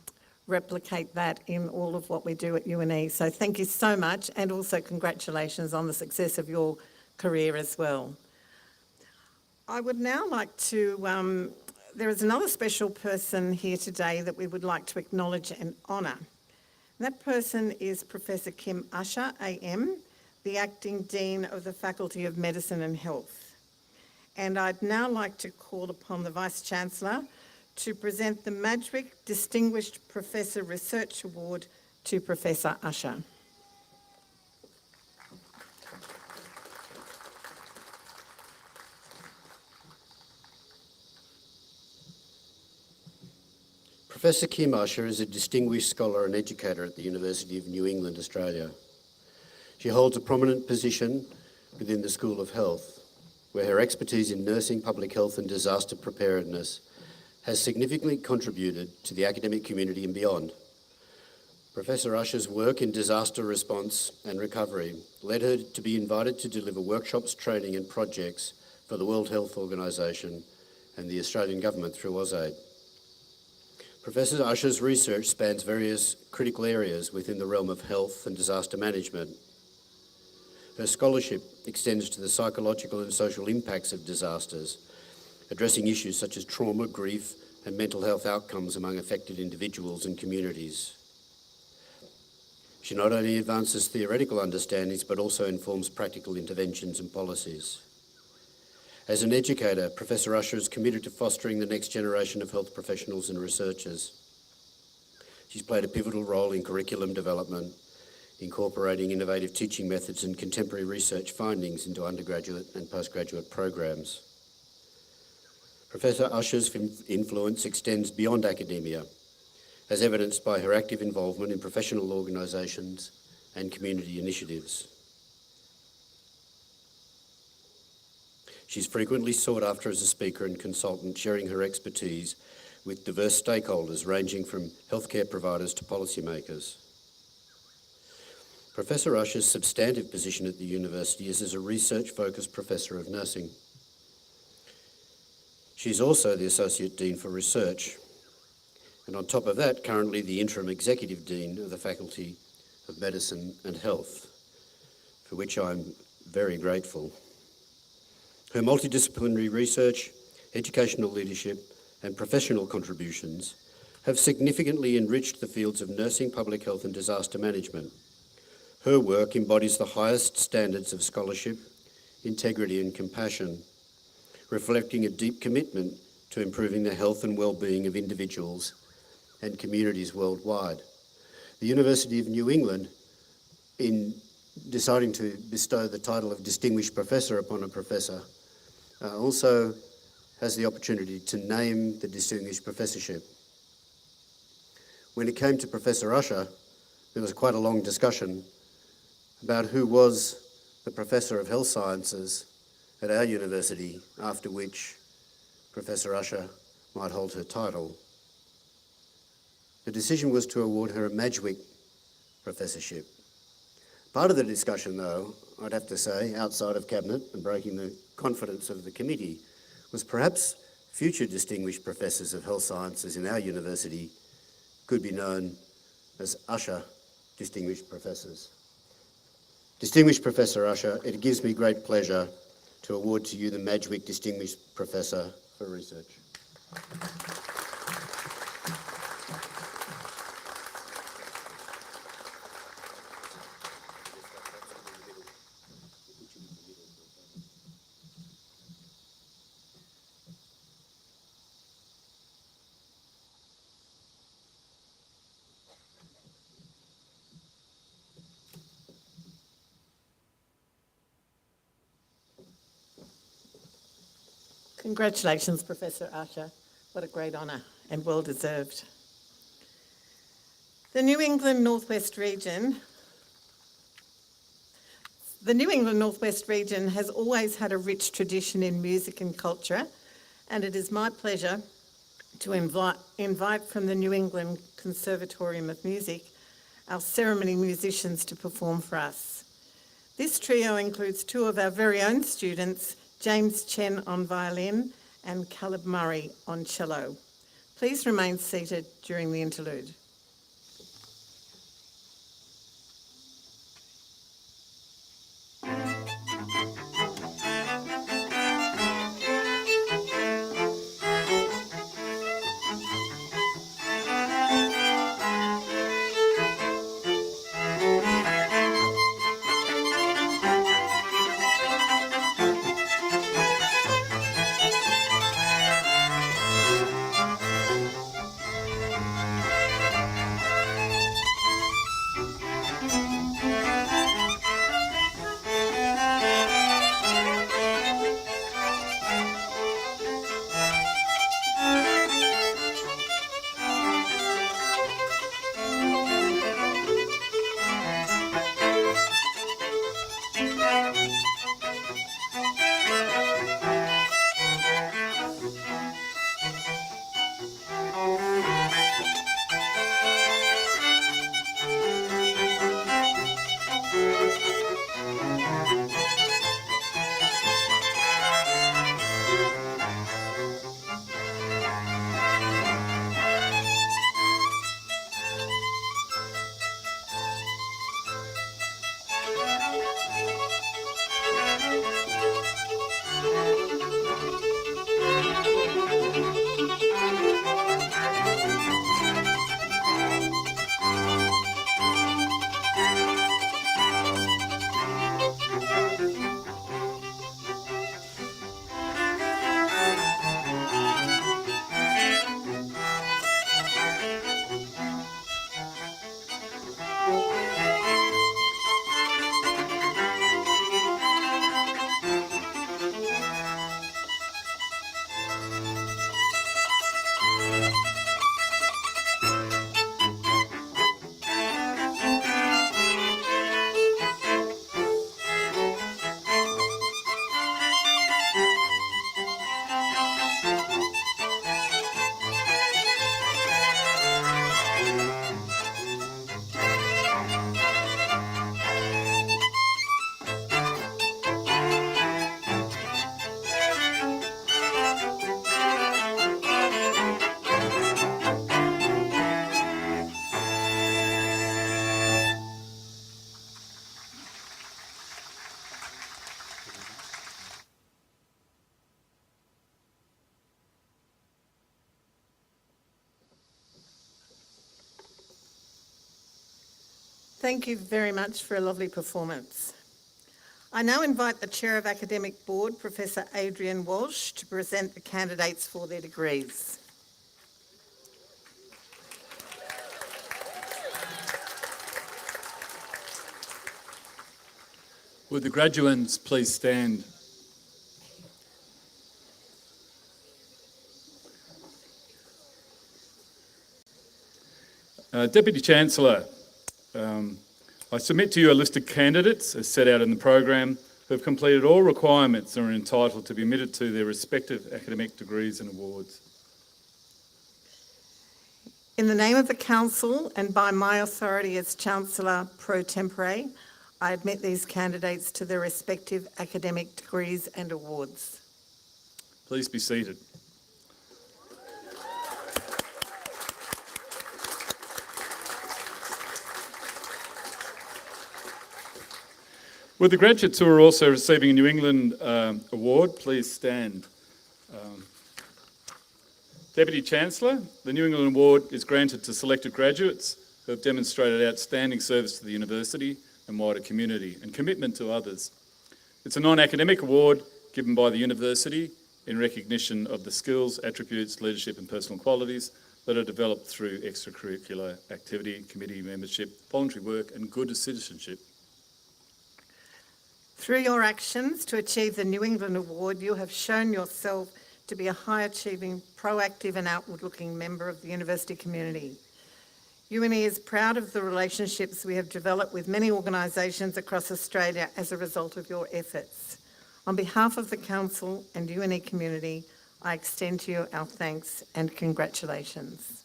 Speaker 3: replicate that in all of what we do at UNE. So thank you so much, and also congratulations on the success of your career as well. I would now like to, there is another special person here today that we would like to acknowledge and honour. That person is Professor Kim Usher AM, the Acting Dean of the Faculty of Medicine and Health. And I'd now like to call upon the Vice-Chancellor to present the Madgwick Distinguished Professor Research Award to Professor Usher.
Speaker 5: Professor Kim Usher is a distinguished scholar and educator at the University of New England, Australia. She holds a prominent position within the School of Health, where her expertise in nursing, public health and disaster preparedness has significantly contributed to the academic community and beyond. Professor Usher's work in disaster response and recovery led her to be invited to deliver workshops, training and projects for the World Health Organization and the Australian Government through AusAid. Professor Usher's research spans various critical areas within the realm of health and disaster management. Her scholarship extends to the psychological and social impacts of disasters, addressing issues such as trauma, grief and mental health outcomes among affected individuals and communities. She not only advances theoretical understandings but also informs practical interventions and policies. As an educator, Professor Usher is committed to fostering the next generation of health professionals and researchers. She's played a pivotal role in curriculum development, incorporating innovative teaching methods and contemporary research findings into undergraduate and postgraduate programs. Professor Usher's influence extends beyond academia, as evidenced by her active involvement in professional organisations and community initiatives. She's frequently sought after as a speaker and consultant, sharing her expertise with diverse stakeholders ranging from healthcare providers to policymakers. Professor Usher's substantive position at the university is as a research-focused Professor of Nursing. She's also the Associate Dean for Research, and on top of that, currently the Interim Executive Dean of the Faculty of Medicine and Health, for which I'm very grateful. Her multidisciplinary research, educational leadership, and professional contributions have significantly enriched the fields of nursing, public health, and disaster management. Her work embodies the highest standards of scholarship, integrity, and compassion, reflecting a deep commitment to improving the health and well-being of individuals and communities worldwide. The University of New England, in deciding to bestow the title of Distinguished Professor upon a professor, also has the opportunity to name the Distinguished Professorship. When it came to Professor Usher, there was quite a long discussion about who was the Professor of Health Sciences at our university, after which Professor Usher might hold her title. The decision was to award her a Madgwick Professorship. Part of the discussion, though, I'd have to say, outside of Cabinet and breaking the confidence of the committee, was perhaps future distinguished professors of health sciences in our university could be known as Usher Distinguished Professors. Distinguished Professor Usher, it gives me great pleasure to award to you the Madgwick Distinguished Professor for Research.
Speaker 3: Congratulations, Professor Usher. What a great honour and well deserved. The New England Northwest region has always had a rich tradition in music and culture, and it is my pleasure to invite from the New England Conservatorium of Music our ceremony musicians to perform for us. This trio includes two of our very own students, James Chen on violin and Caleb Murray on cello. Please remain seated during the interlude. Thank you very much for a lovely performance. I now invite the Chair of Academic Board, Professor Adrian Walsh, to present the candidates for their degrees.
Speaker 8: Would the graduands please stand? Deputy Chancellor, I submit to you a list of candidates as set out in the program who have completed all requirements and are entitled to be admitted to their respective academic degrees and awards.
Speaker 3: In the name of the Council and by my authority as Chancellor pro tempore, I admit these candidates to their respective academic degrees and awards.
Speaker 8: Please be seated. Would the graduates who are also receiving a New England award please stand? Deputy Chancellor, the New England Award is granted to selected graduates who have demonstrated outstanding service to the university and wider community and commitment to others. It's a non-academic award given by the university in recognition of the skills, attributes, leadership and personal qualities that are developed through extracurricular activity, committee membership, voluntary work and good citizenship.
Speaker 3: Through your actions to achieve the New England Award, you have shown yourself to be a high-achieving, proactive and outward-looking member of the university community. UNE is proud of the relationships we have developed with many organisations across Australia as a result of your efforts. On behalf of the Council and UNE community, I extend to you our thanks and congratulations.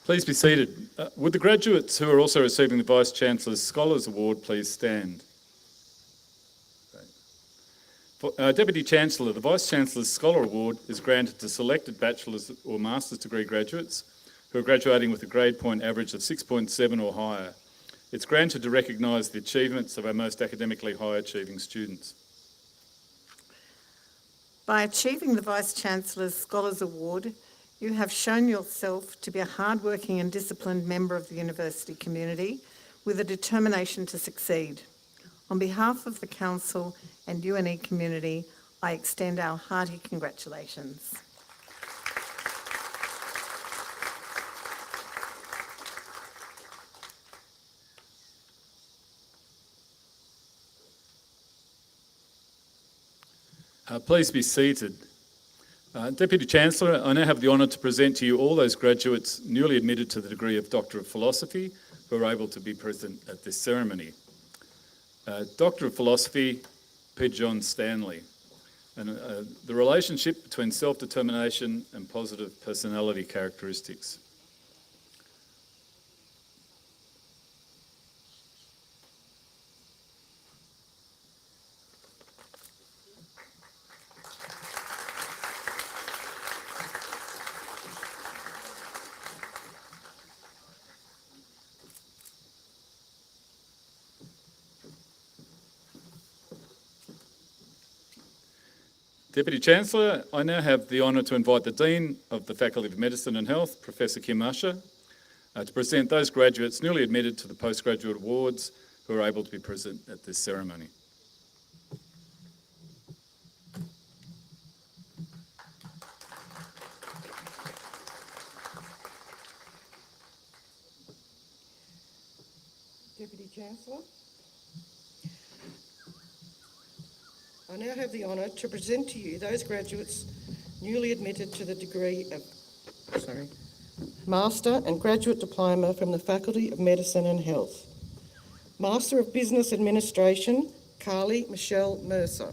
Speaker 8: Please be seated. Would the graduates who are also receiving the Vice-Chancellor's Scholars Award please stand? Deputy Chancellor, the Vice-Chancellor's Scholar Award is granted to selected bachelor's or master's degree graduates who are graduating with a grade point average of 6.7 or higher. It's granted to recognise the achievements of our most academically high-achieving students.
Speaker 3: By achieving the Vice-Chancellor's Scholars Award, you have shown yourself to be a hard-working and disciplined member of the university community with a determination to succeed. On behalf of the Council and UNE community, I extend our hearty congratulations.
Speaker 8: Please be seated. Deputy Chancellor, I now have the honour to present to you all those graduates newly admitted to the degree of Doctor of Philosophy who are able to be present at this ceremony. Doctor of Philosophy, Peter John Stanley, and the relationship between self-determination and positive personality characteristics. Deputy Chancellor, I now have the honour to invite the Dean of the Faculty of Medicine and Health, Professor Kim Usher, to present those graduates newly admitted to the postgraduate awards who are able to be present at this ceremony.
Speaker 9: Deputy Chancellor, I now have the honour to present to you those graduates newly admitted to the degree of Master and Graduate Diploma from the Faculty of Medicine and Health. Master of Business Administration, Carly Michelle Mercer.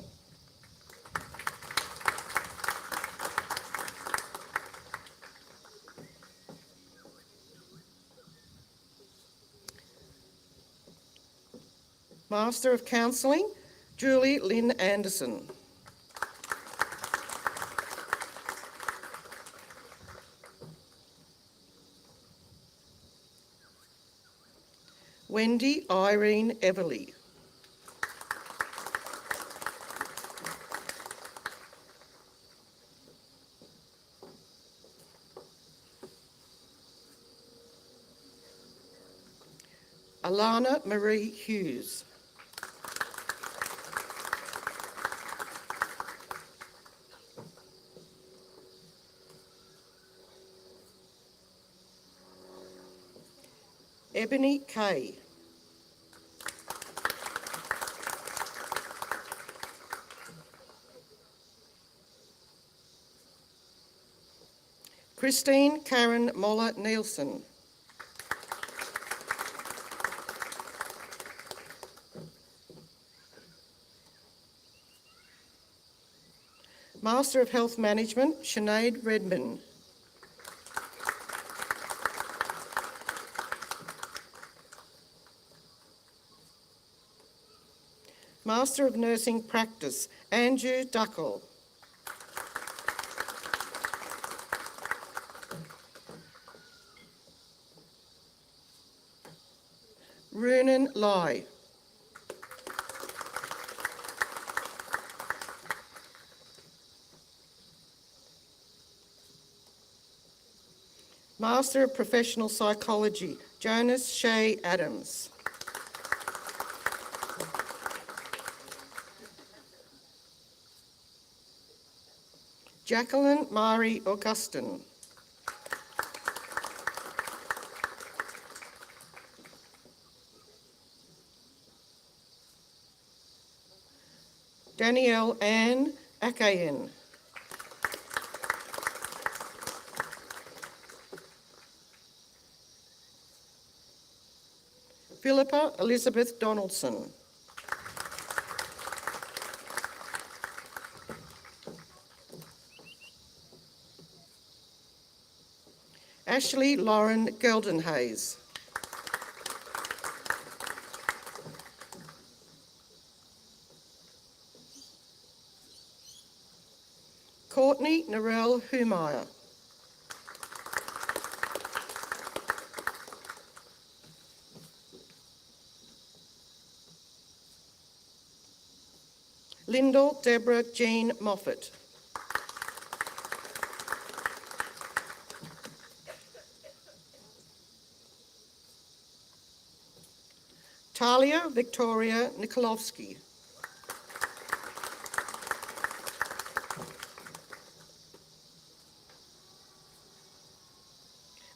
Speaker 9: Master of Counselling, Julie Lynn Anderson. Wendy Irene Everly. Alana Marie Hughes. Ebony Kay. Christine Karen Moller Nielsen. Master of Health Management, Sinead Redman. Master of Nursing Practice, Andrew Duckle. Runan Lai. Master of Professional Psychology, Jonas Shea Adams. Jacqueline Mari Augustin. Danielle Ann Akayen. Philippa Elizabeth Donaldson. Ashley Lauren Geldenhays. Courtney Narelle Humeyer. Lyndall Deborah Jean Moffat. Talia Victoria Nikolovsky.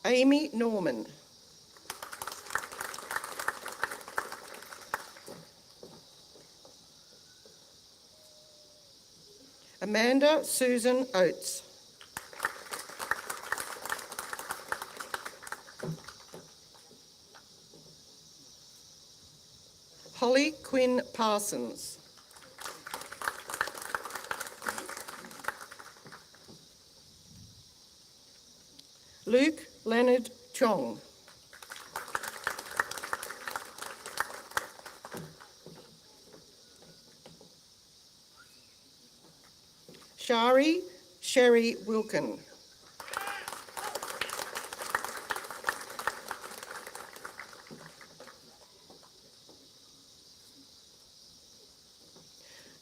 Speaker 9: Amy Norman. Amanda Susan Oates. Holly Quinn Parsons. Luke Leonard Chong. Shari Sherry Wilkin.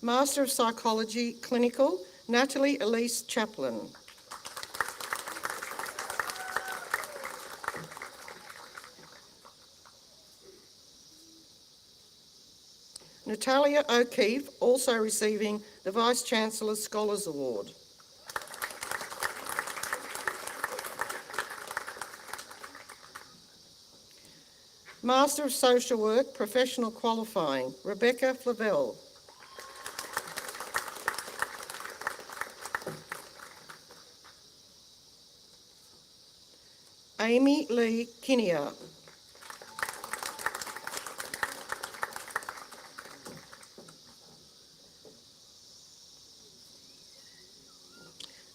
Speaker 9: Master of Psychology, Clinical, Natalie Elise Chaplin. Natalia O'Keefe, also receiving the Vice-Chancellor's Scholars Award. Master of Social Work, Professional Qualifying, Rebecca Flavelle. Amy Lee Kinnear.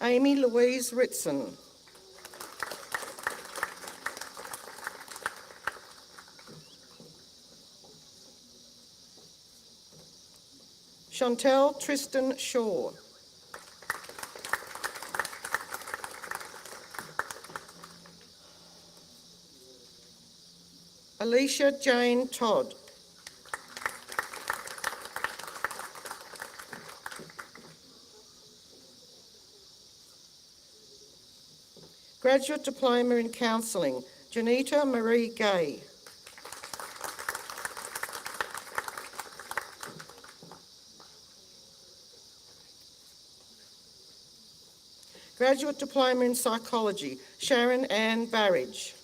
Speaker 9: Amy Louise Ritson. Chantel Tristan Shaw. Alicia Jane Todd. Graduate Diploma in Counselling, Janita Marie Gay. Graduate Diploma in Psychology, Sharon Ann Barridge.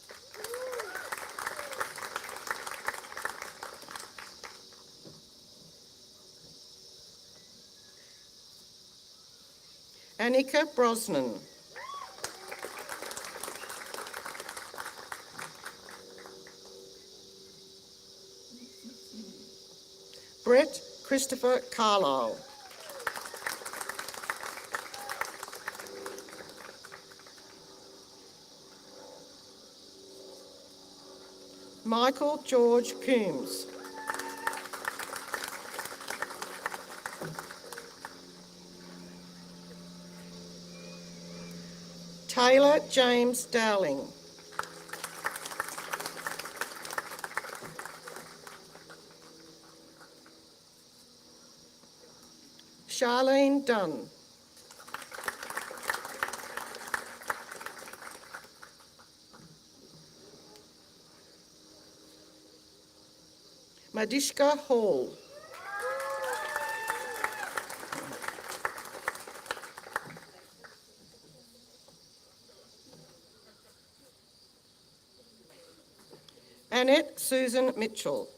Speaker 9: Annika Brosnan. Brett Christopher Carlisle. Michael George Coombs. Taylor James Dowling. Charlene Dunn. Madishka Hall. Annette Susan Mitchell.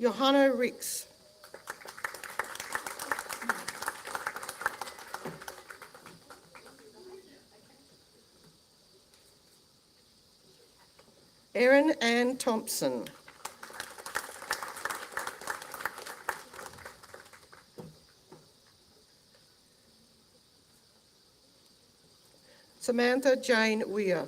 Speaker 9: Johanna Rix. Erin Ann Thompson. Samantha Jane Weir.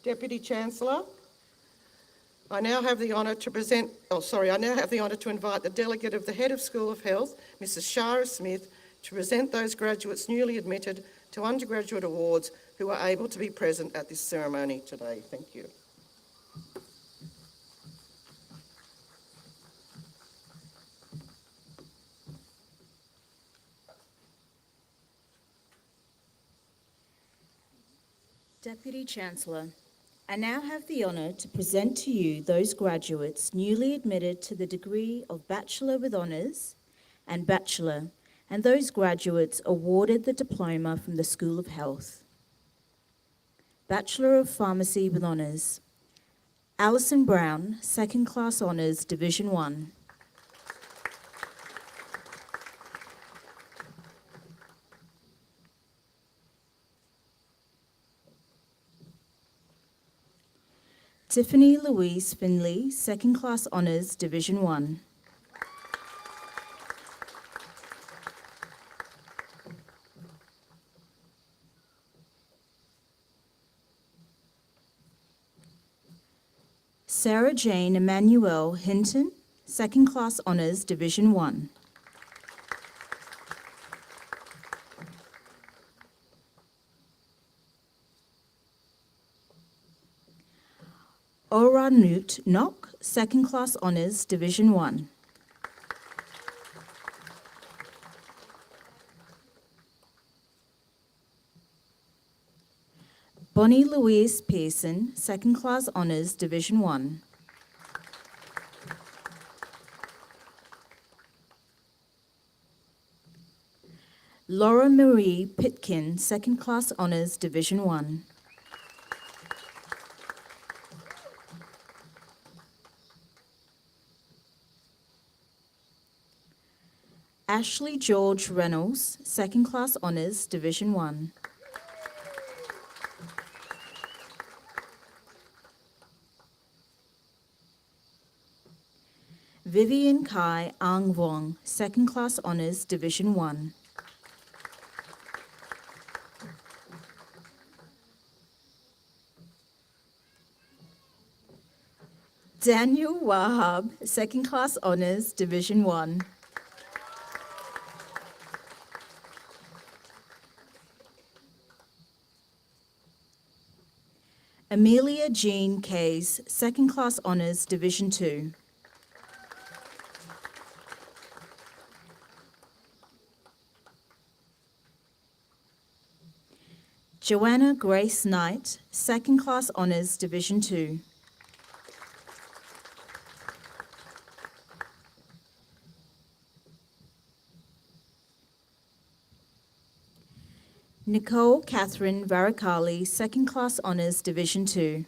Speaker 9: Deputy Chancellor, I now have the honour to invite the delegate of the Head of School of Health, Mrs. Shara Smith, to present those graduates newly admitted to undergraduate awards who are able to be present at this ceremony today. Thank you.
Speaker 10: Deputy Chancellor, I now have the honour to present to you those graduates newly admitted to the degree of Bachelor with Honours and Bachelor, and those graduates awarded the diploma from the School of Health. Bachelor of Pharmacy with Honours, Alison Brown, Second Class Honours, Division 1. Tiffany Louise Finley, Second Class Honours, Division 1. Sarah Jane Emmanuel Hinton, Second Class Honours, Division 1. Oranut Nock, Second Class Honours, Division 1. Bonnie Louise Pearson, Second Class Honours, Division 1. Laura Marie Pitkin, Second Class Honours, Division 1. Ashley George Reynolds, Second Class Honours, Division 1. Vivian Kai Ang Wong, Second Class Honours, Division 1. Daniel Wahab, Second Class Honours, Division 1. Amelia Jean Kays, Second Class Honours, Division 2. Joanna Grace Knight, Second Class Honours, Division 2. Nicole Catherine Varacali, Second Class Honours, Division 2.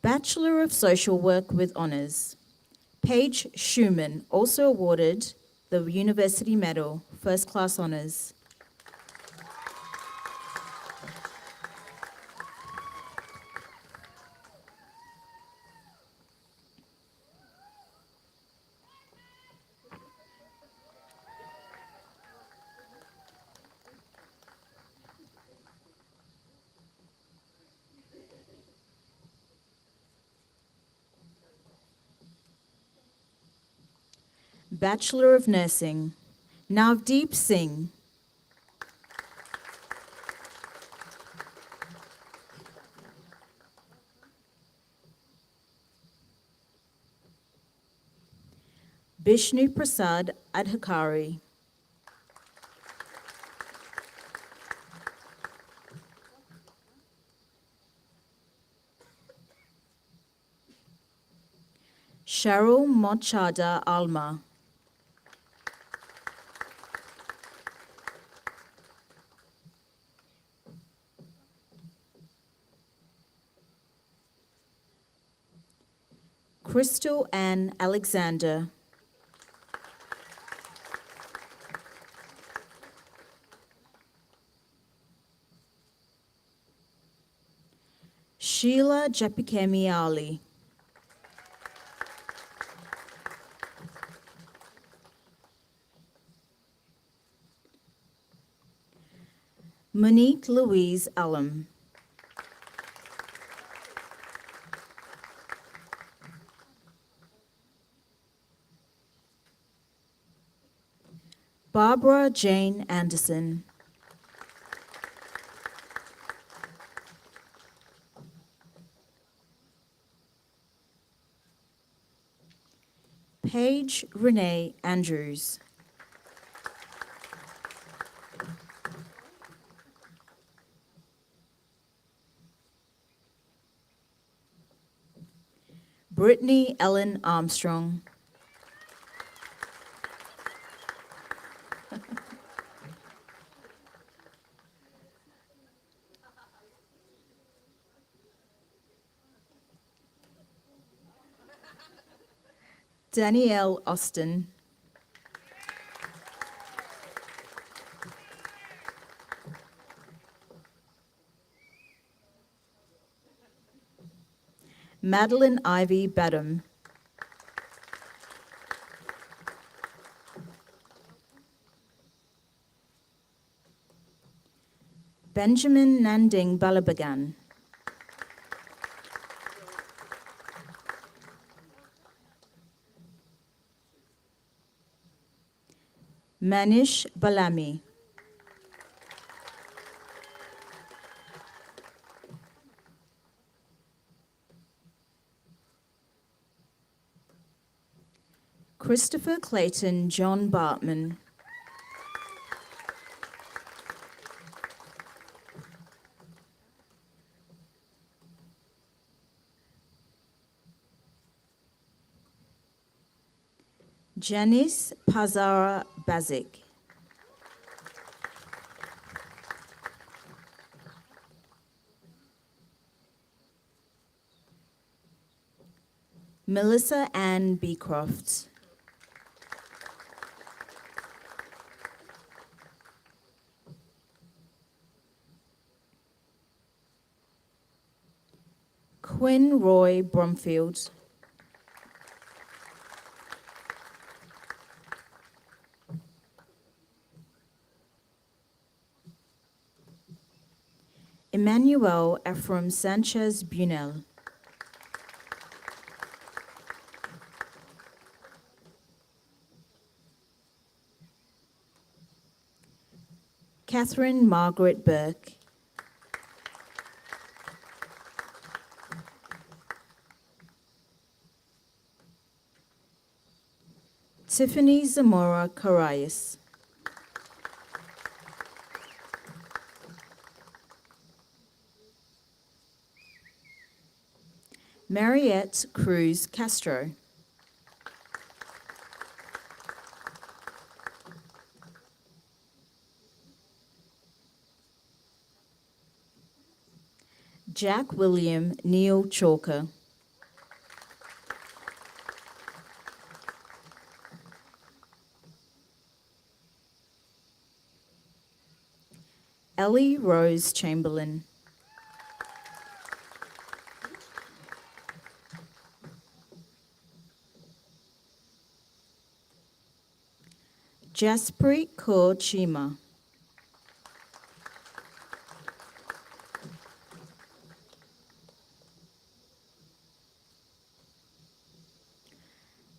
Speaker 10: Bachelor of Social Work with Honours. Paige Schumann, also awarded the University Medal, First Class Honours. Bachelor of Nursing, Navdeep Singh. Bishnu Prasad Adhikari. Cheryl Mochada Alma. Crystal Ann Alexander. Sheila Japikemi Ali. Monique Louise Allam. Barbara Jane Anderson. Paige Renee Andrews. Britney Ellen Armstrong. Danielle Austin. Madeline Ivy Badham. Benjamin Nanding Balabagan. Manish Balami. Christopher Clayton John Bartman. Janice Pazara Bazik. Melissa Ann Beecroft. Quinn Roy Bromfield. Emmanuel Ephraim Sanchez Bunel. Catherine Margaret Burke. Tiffany Zamora Carayas. Mariette Cruz Castro. Jack William Neil Chalker. Ellie Rose Chamberlain. Jaspreet Kaur Chima.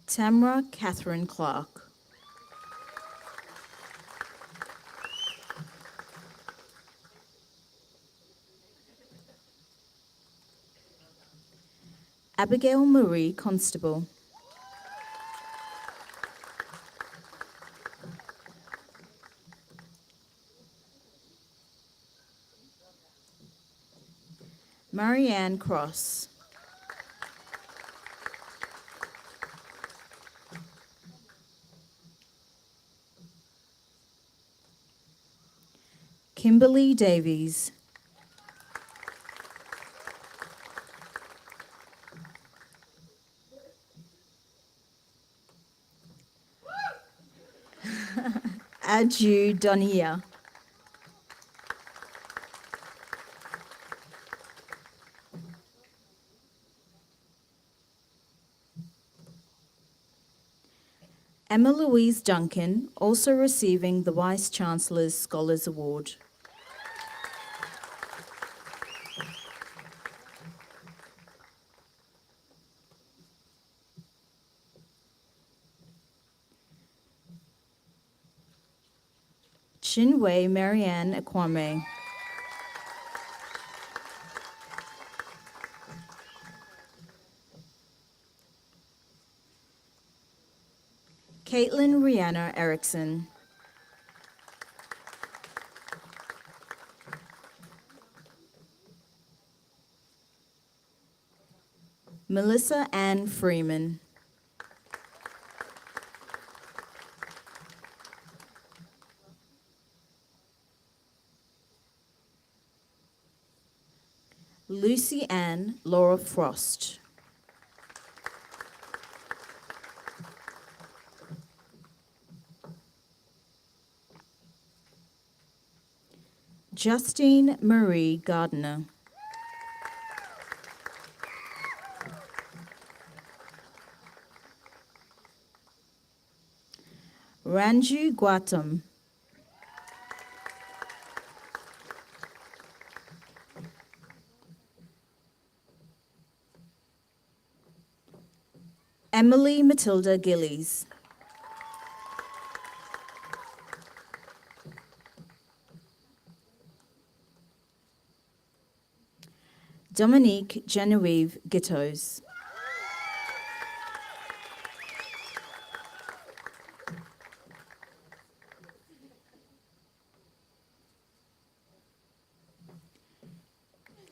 Speaker 10: Tamra Catherine Clark. Abigail Marie Constable. Marianne Cross. Kimberly Davies. Adju Donia. Emma Louise Duncan, also receiving the Vice-Chancellor's Scholars Award. Chinwe Marianne Akwame. Caitlin Rihanna Erickson. Melissa Ann Freeman. Lucy Ann Laura Frost. Justine Marie Gardner. Ranju Gautam. Emily Matilda Gillies. Dominique Genevieve Gittos.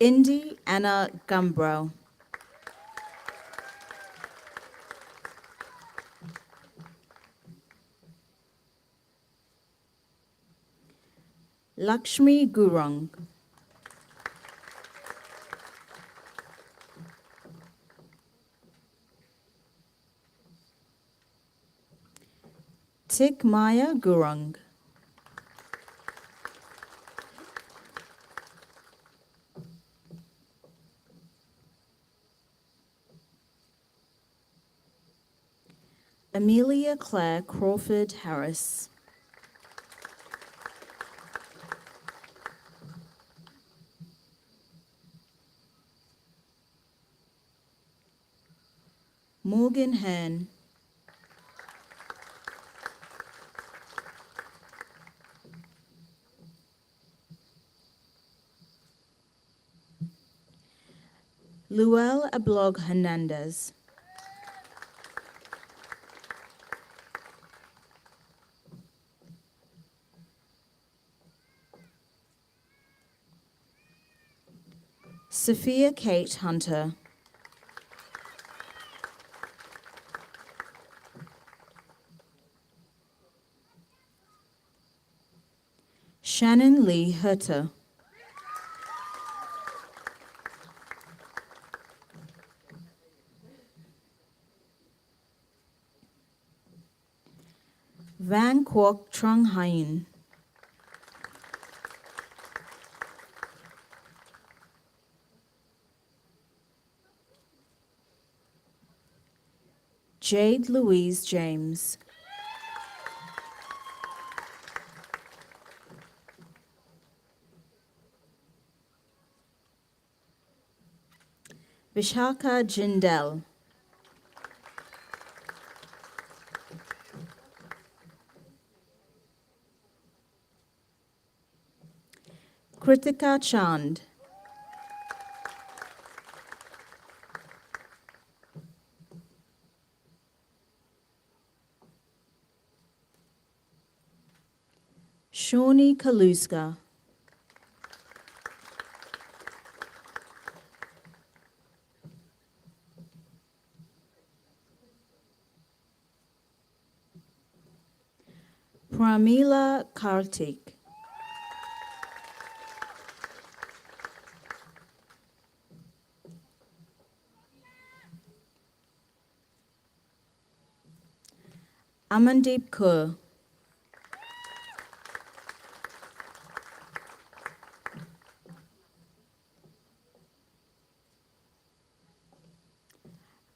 Speaker 10: Indy Anna Gumbrow. Lakshmi Gurung. Tik Maya Gurung. Amelia Claire Crawford Harris. Morgan Hearn. Luel Ablog Hernandez. Sophia Kate Hunter. Shannon Lee Herter. Van Kwok Trung Hain. Jade Louise James. Vishaka Jindal. Kritika Chand. Shawnee Kaluska. Pramila Kartik. Amandeep Kaur.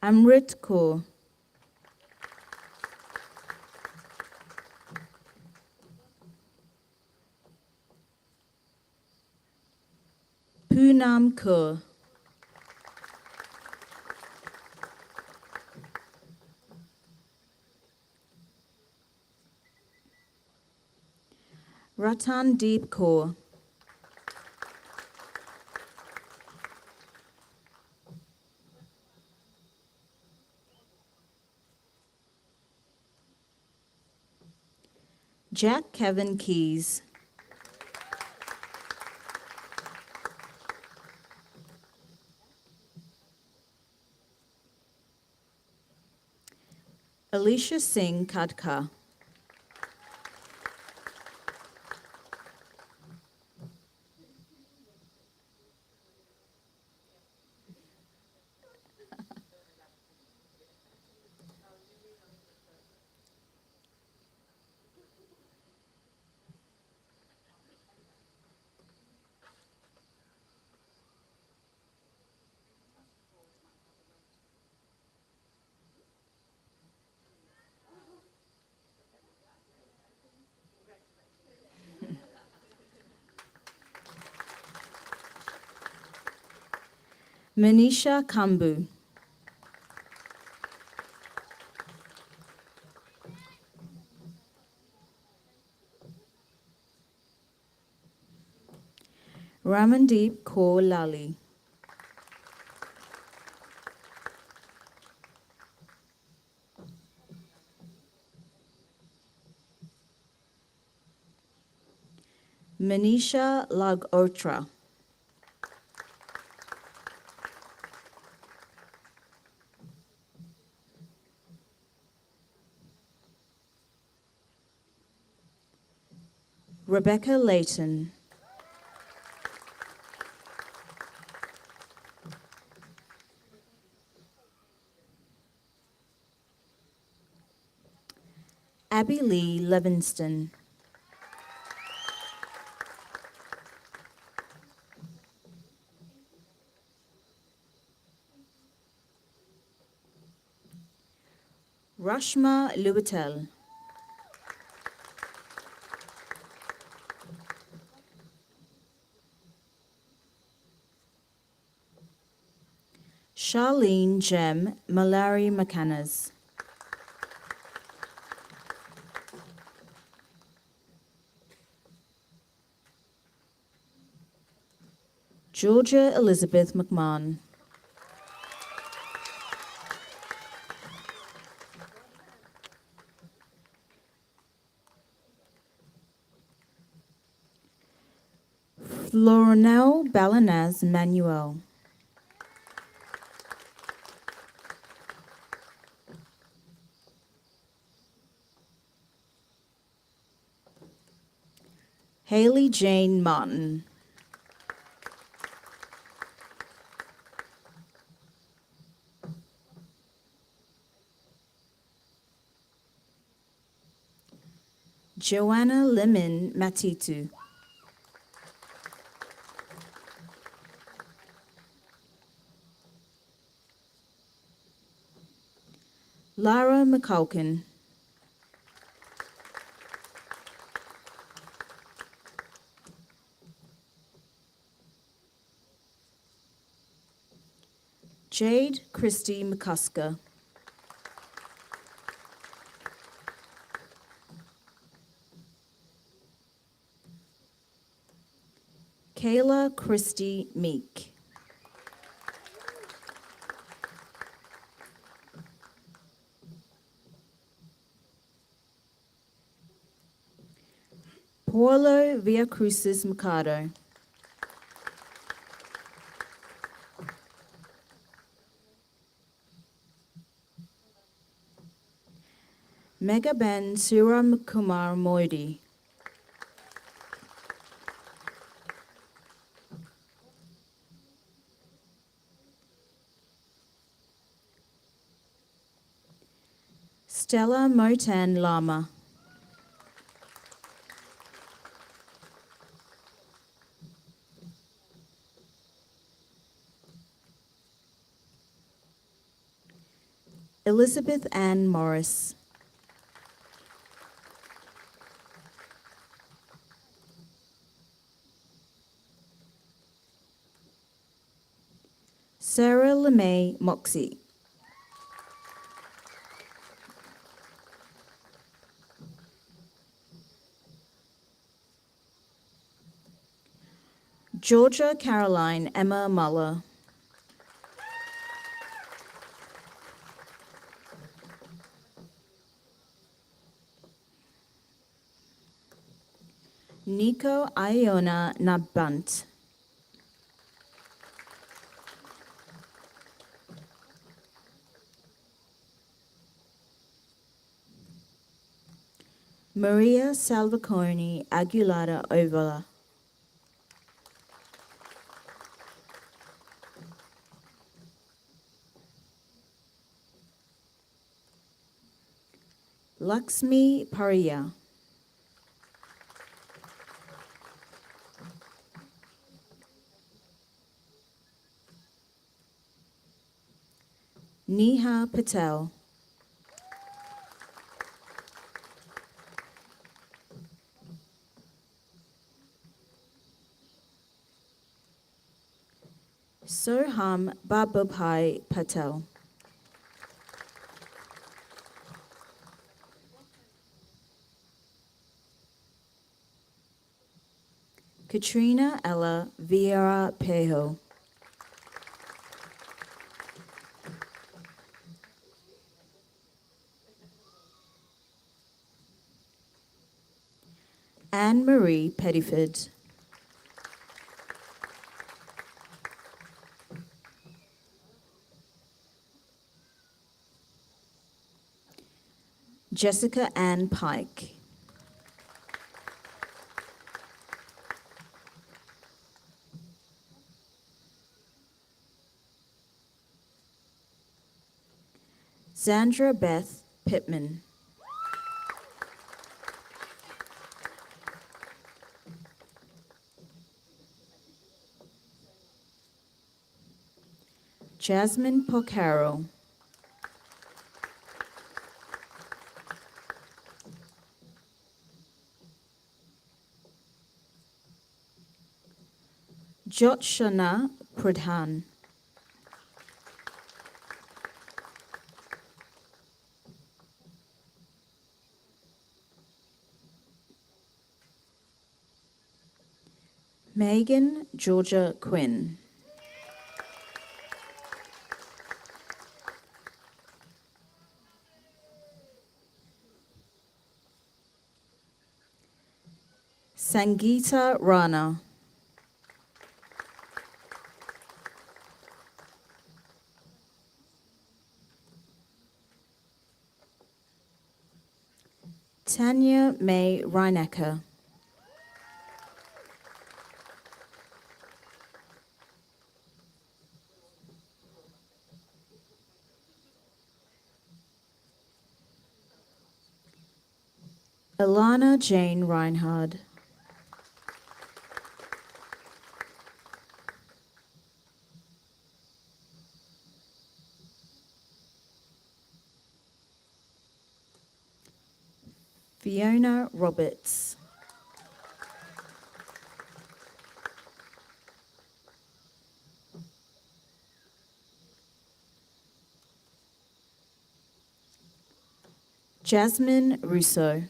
Speaker 10: Amrit Kaur. Poonam Kaur. Ratan Deep Kaur. Jack Kevin Keys. Alicia Singh Kadka. Manisha Kambu. Ramandeep Kaur Lali. Manisha Lagotra. Rebecca Layton. Abby Lee Levinston. Rashma Lubitel. Charlene Jem Malari McCannas. Georgia Elizabeth McMahon. Florinel Balanaz Manuel. Hayley Jane Martin. Joanna Lemon Matitu. Lara McCulkin. Jade Christie McCusker. Kayla Christie Meek. Paulo Villacrucis Mercado. Megaben Suram Kumar Moidi. Stella Motan Lama. Elizabeth Ann Morris. Sarah LeMay Moxie. Georgia Caroline Emma Muller. Nico Iona Nabant. Maria Salvaconi Aguilera Ovala. Lakshmi Pariya. Neha Patel. Soham Bababhai Patel. Katrina Ella Vieira Pejo. Anne-Marie Pettiford. Jessica Ann Pike. Sandra Beth Pittman. Jasmine Pocaro. Jotshana Pradhan. Megan Georgia Quinn. Sangeeta Rana. Tanya May Reinecker. Alana Jane Reinhard. Fiona Roberts. Jasmine Russo.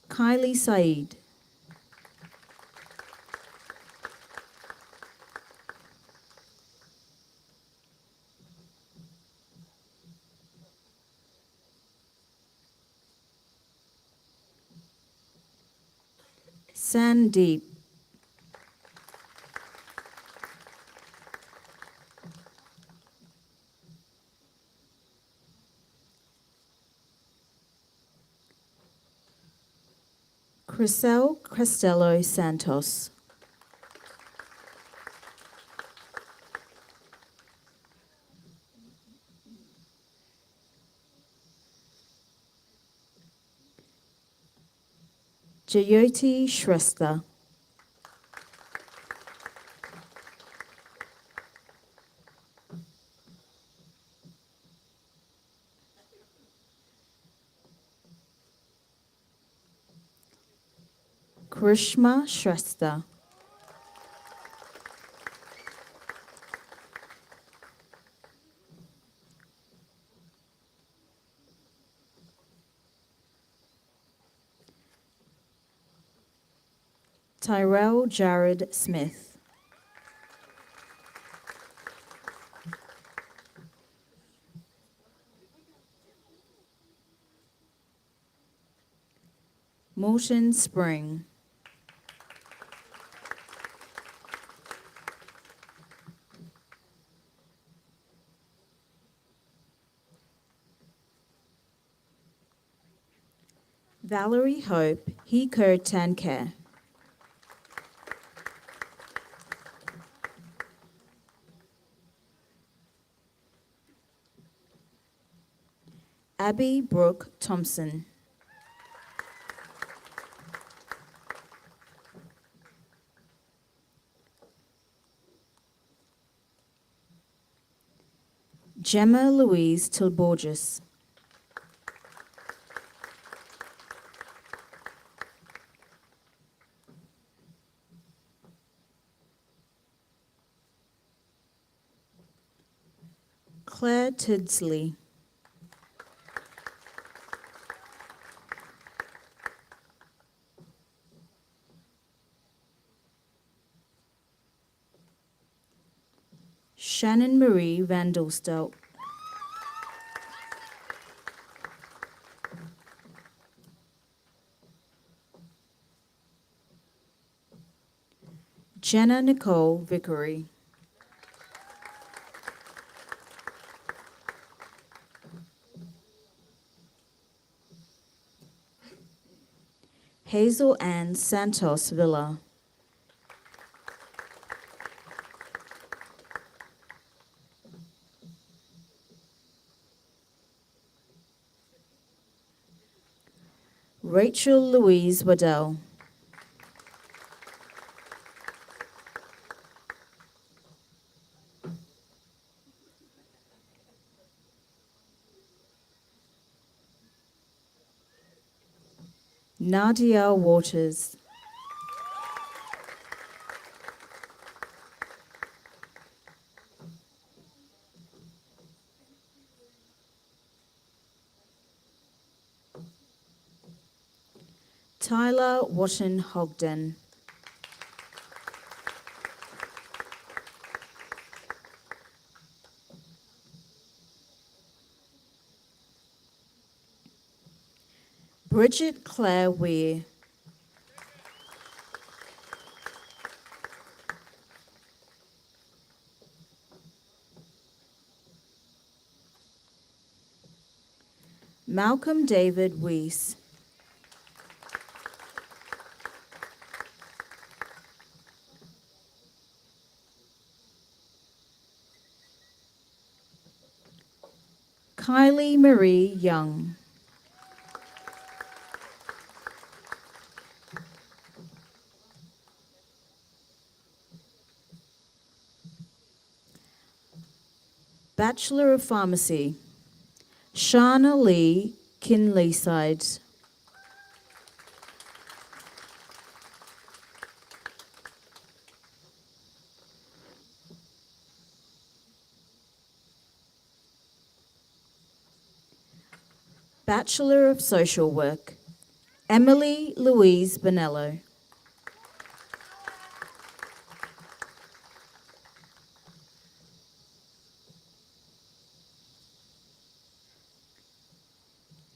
Speaker 10: Kylie Said. Sandeep. Crisel Castello Santos. Jyoti Shrestha. Krishma Shrestha. Tyrell Jared Smith. Morton Spring. Valerie Hope Hiker Tanker. Abby Brooke Thompson. Gemma Louise Tilborges. Claire Tidsley. Shannon Marie Vandalstel. Jenna Nicole Vickery. Hazel Ann Santos Villa. Rachel Louise Waddell. Nadia Waters. Tyler Wotton Hogden. Bridget Claire Weir. Malcolm David Weiss. Kylie Marie Young. Bachelor of Pharmacy, Shana Lee Kinleyside. Bachelor of Social Work, Emily Louise Bonello.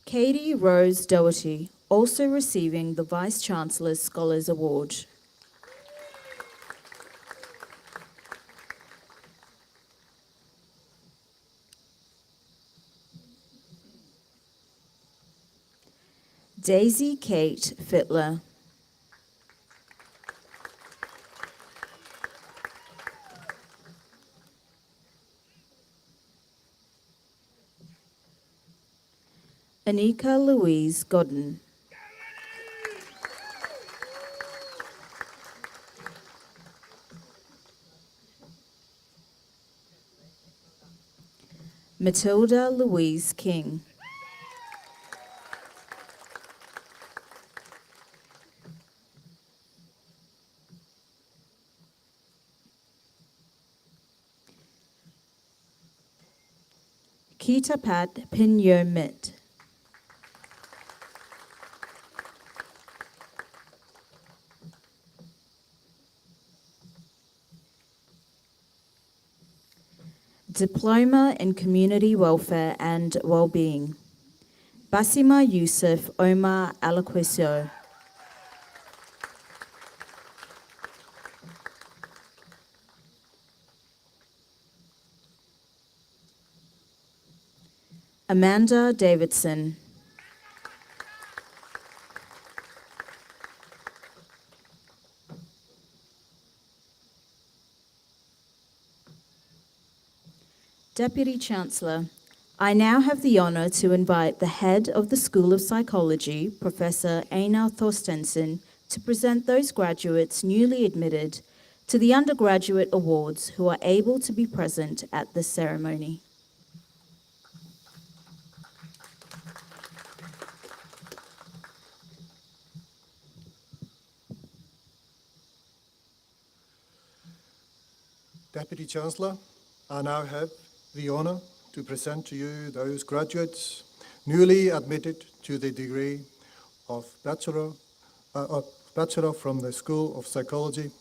Speaker 10: Katie Rose Doherty, also receiving the Vice-Chancellor's Scholars Award. Daisy Kate Fitler. Anika Louise Godden. Matilda Louise King. Kitapat Pinyo Mit. Diploma in Community Welfare and Wellbeing, Basima Yusuf Omar Alaquisio. Amanda Davidson. Deputy Chancellor, I now have the honour to invite the head of the School of Psychology, Professor Einar Thorstensen, to present those graduates newly admitted to the undergraduate awards who are able to be present at this ceremony.
Speaker 11: Deputy Chancellor, I now have the honour to present to you those graduates newly admitted to the degree of Bachelor from the School of Psychology,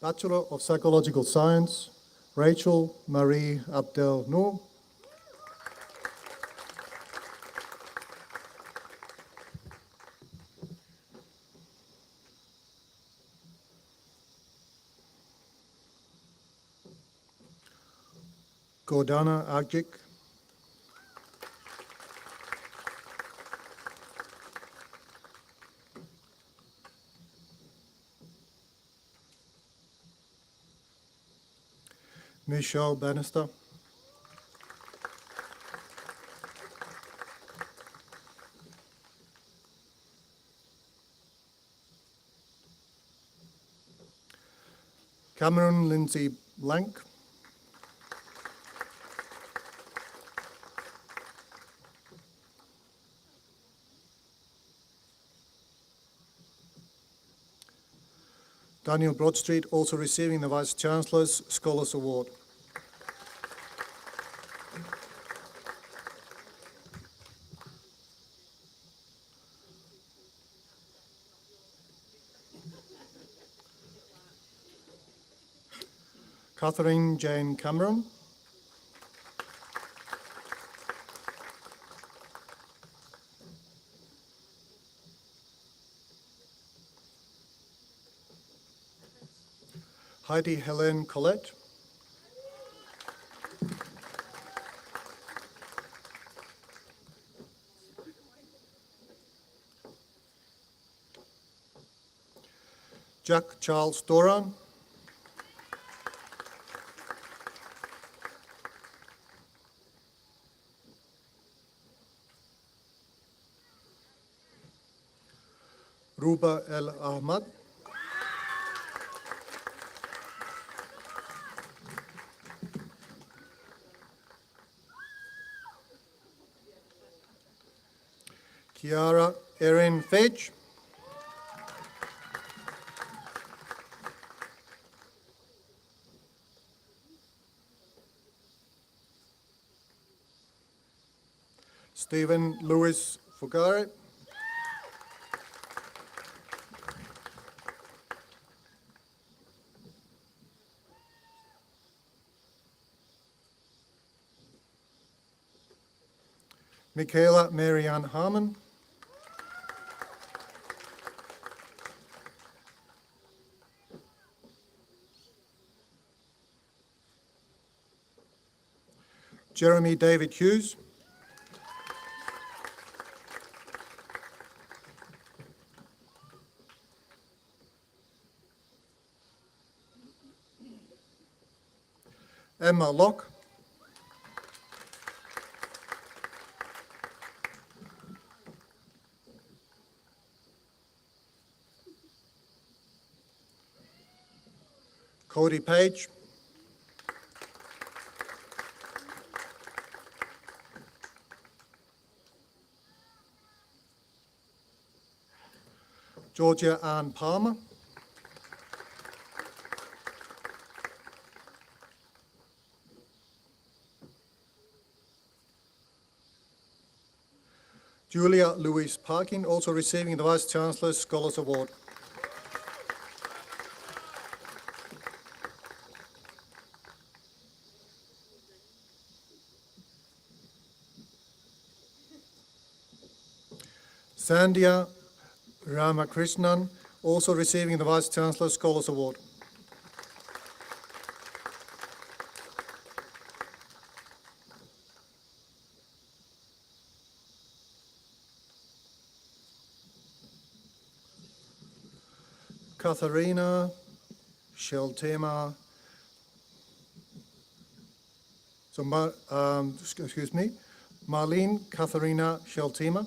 Speaker 11: Bachelor of Psychological Science, Rachel Marie Abdel Noor. Gordana Agic. Michelle Bannister. Cameron Lindsay Blank. Daniel Broadstreet, also receiving the Vice-Chancellor's Scholars Award. Catherine Jane Cameron. Heidi Helene Collette. Jack Charles Doran. Ruba El Ahmad, Kiara Erin Fage, Stephen Lewis Fugare, Michaela Marianne Harmon, Jeremy David Hughes, Emma Locke, Cody Page, Georgia Ann Palmer, Julia Louise Parkin, also receiving the Vice-Chancellor's Scholars Award. Sandhya Ramakrishnan, also receiving the Vice-Chancellor's Scholars Award. Katharina Sheltema, Marlene Katharina Sheltema.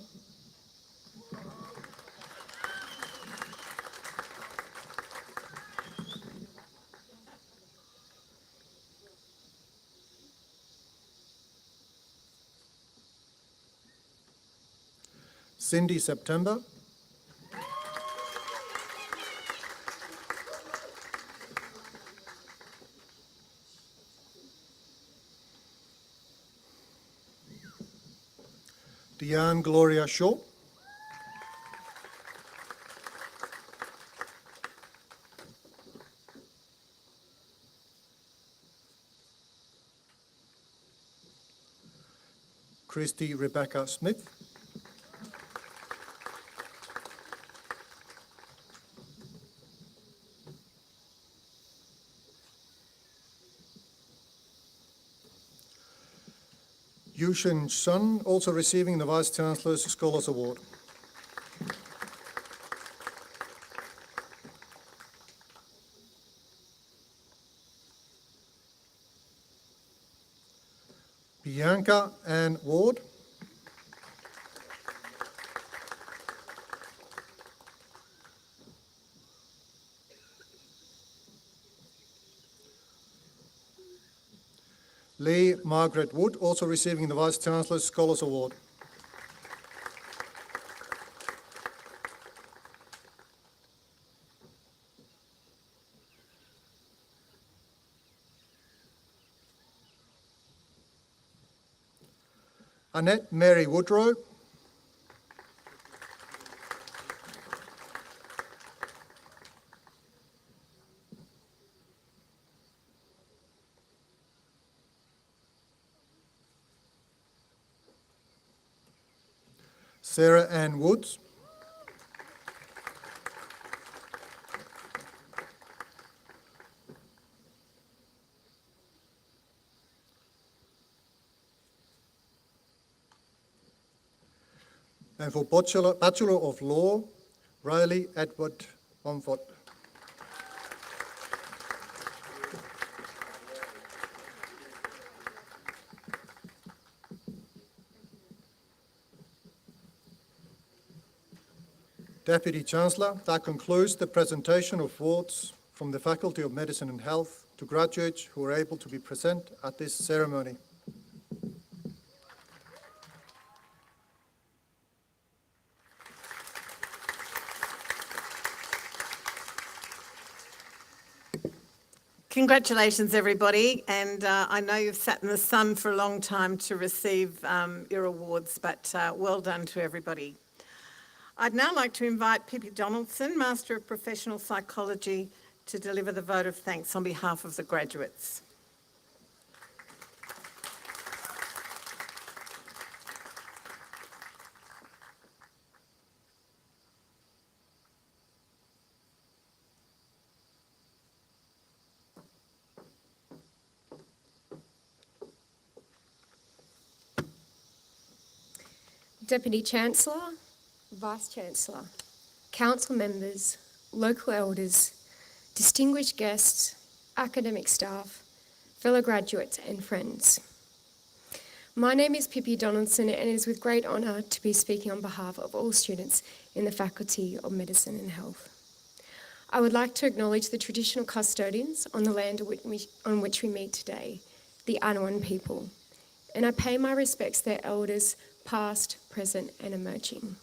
Speaker 11: Cindy September. Diane Gloria Shaw. Christy Rebecca Smith. Yushin Sun, also receiving the Vice-Chancellor's Scholars Award. Bianca Ann Ward. Lee Margaret Wood, also receiving the Vice-Chancellor's Scholars Award. Annette Mary Woodrow. Sarah Ann Woods. And for Bachelor of Law, Riley Edward Mumford. Deputy Chancellor, that concludes the presentation of awards from the Faculty of Medicine and Health to graduates who are able to be present at this ceremony.
Speaker 3: Congratulations, everybody, and I know you've sat in the sun for a long time to receive your awards, but well done to everybody. I'd now like to invite Pippy Donaldson, Master of Professional Psychology, to deliver the vote of thanks on behalf of the graduates.
Speaker 12: Deputy Chancellor, Vice-Chancellor, Council members, local elders, distinguished guests, academic staff, fellow graduates and friends. My name is Pippy Donaldson and it is with great honour to be speaking on behalf of all students in the Faculty of Medicine and Health. I would like to acknowledge the traditional custodians on the land on which we meet today, the Anouan people, and I pay my respects to their elders, past, present and emerging.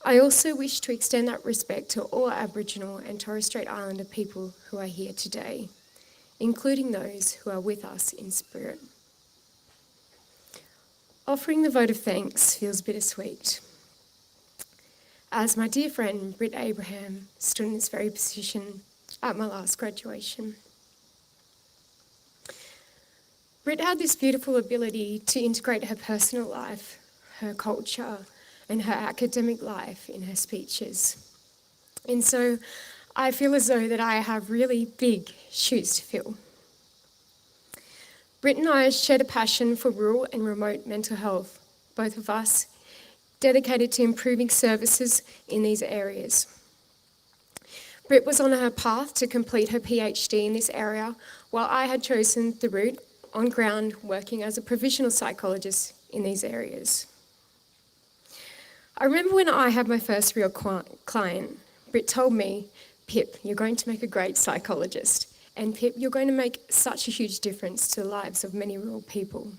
Speaker 12: I also wish to extend that respect to all Aboriginal and Torres Strait Islander people who are here today, including those who are with us in spirit. Offering the vote of thanks feels bittersweet, as my dear friend Britt Abraham stood in this very position at my last graduation. Britt had this beautiful ability to integrate her personal life, her culture, and her academic life in her speeches. And so I feel as though that I have really big shoes to fill. Britt and I shared a passion for rural and remote mental health, both of us dedicated to improving services in these areas. Britt was on her path to complete her PhD in this area, while I had chosen the route on ground working as a provisional psychologist in these areas. I remember when I had my first real client, Britt told me, "Pip, you're going to make a great psychologist, and Pip, you're going to make such a huge difference to the lives of many rural people."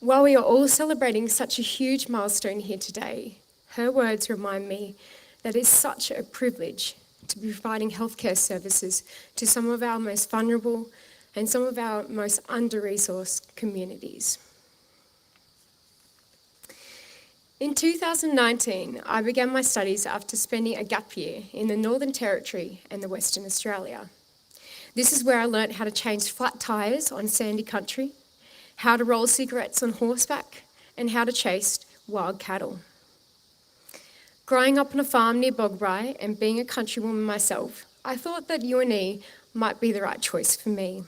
Speaker 12: While we are all celebrating such a huge milestone here today, her words remind me that it's such a privilege to be providing healthcare services to some of our most vulnerable and some of our most under-resourced communities. In 2019, I began my studies after spending a gap year in the Northern Territory and the Western Australia. This is where I learnt how to change flat tyres on sandy country, how to roll cigarettes on horseback, and how to chase wild cattle. Growing up on a farm near Boggabri and being a countrywoman myself, I thought that UNE might be the right choice for me.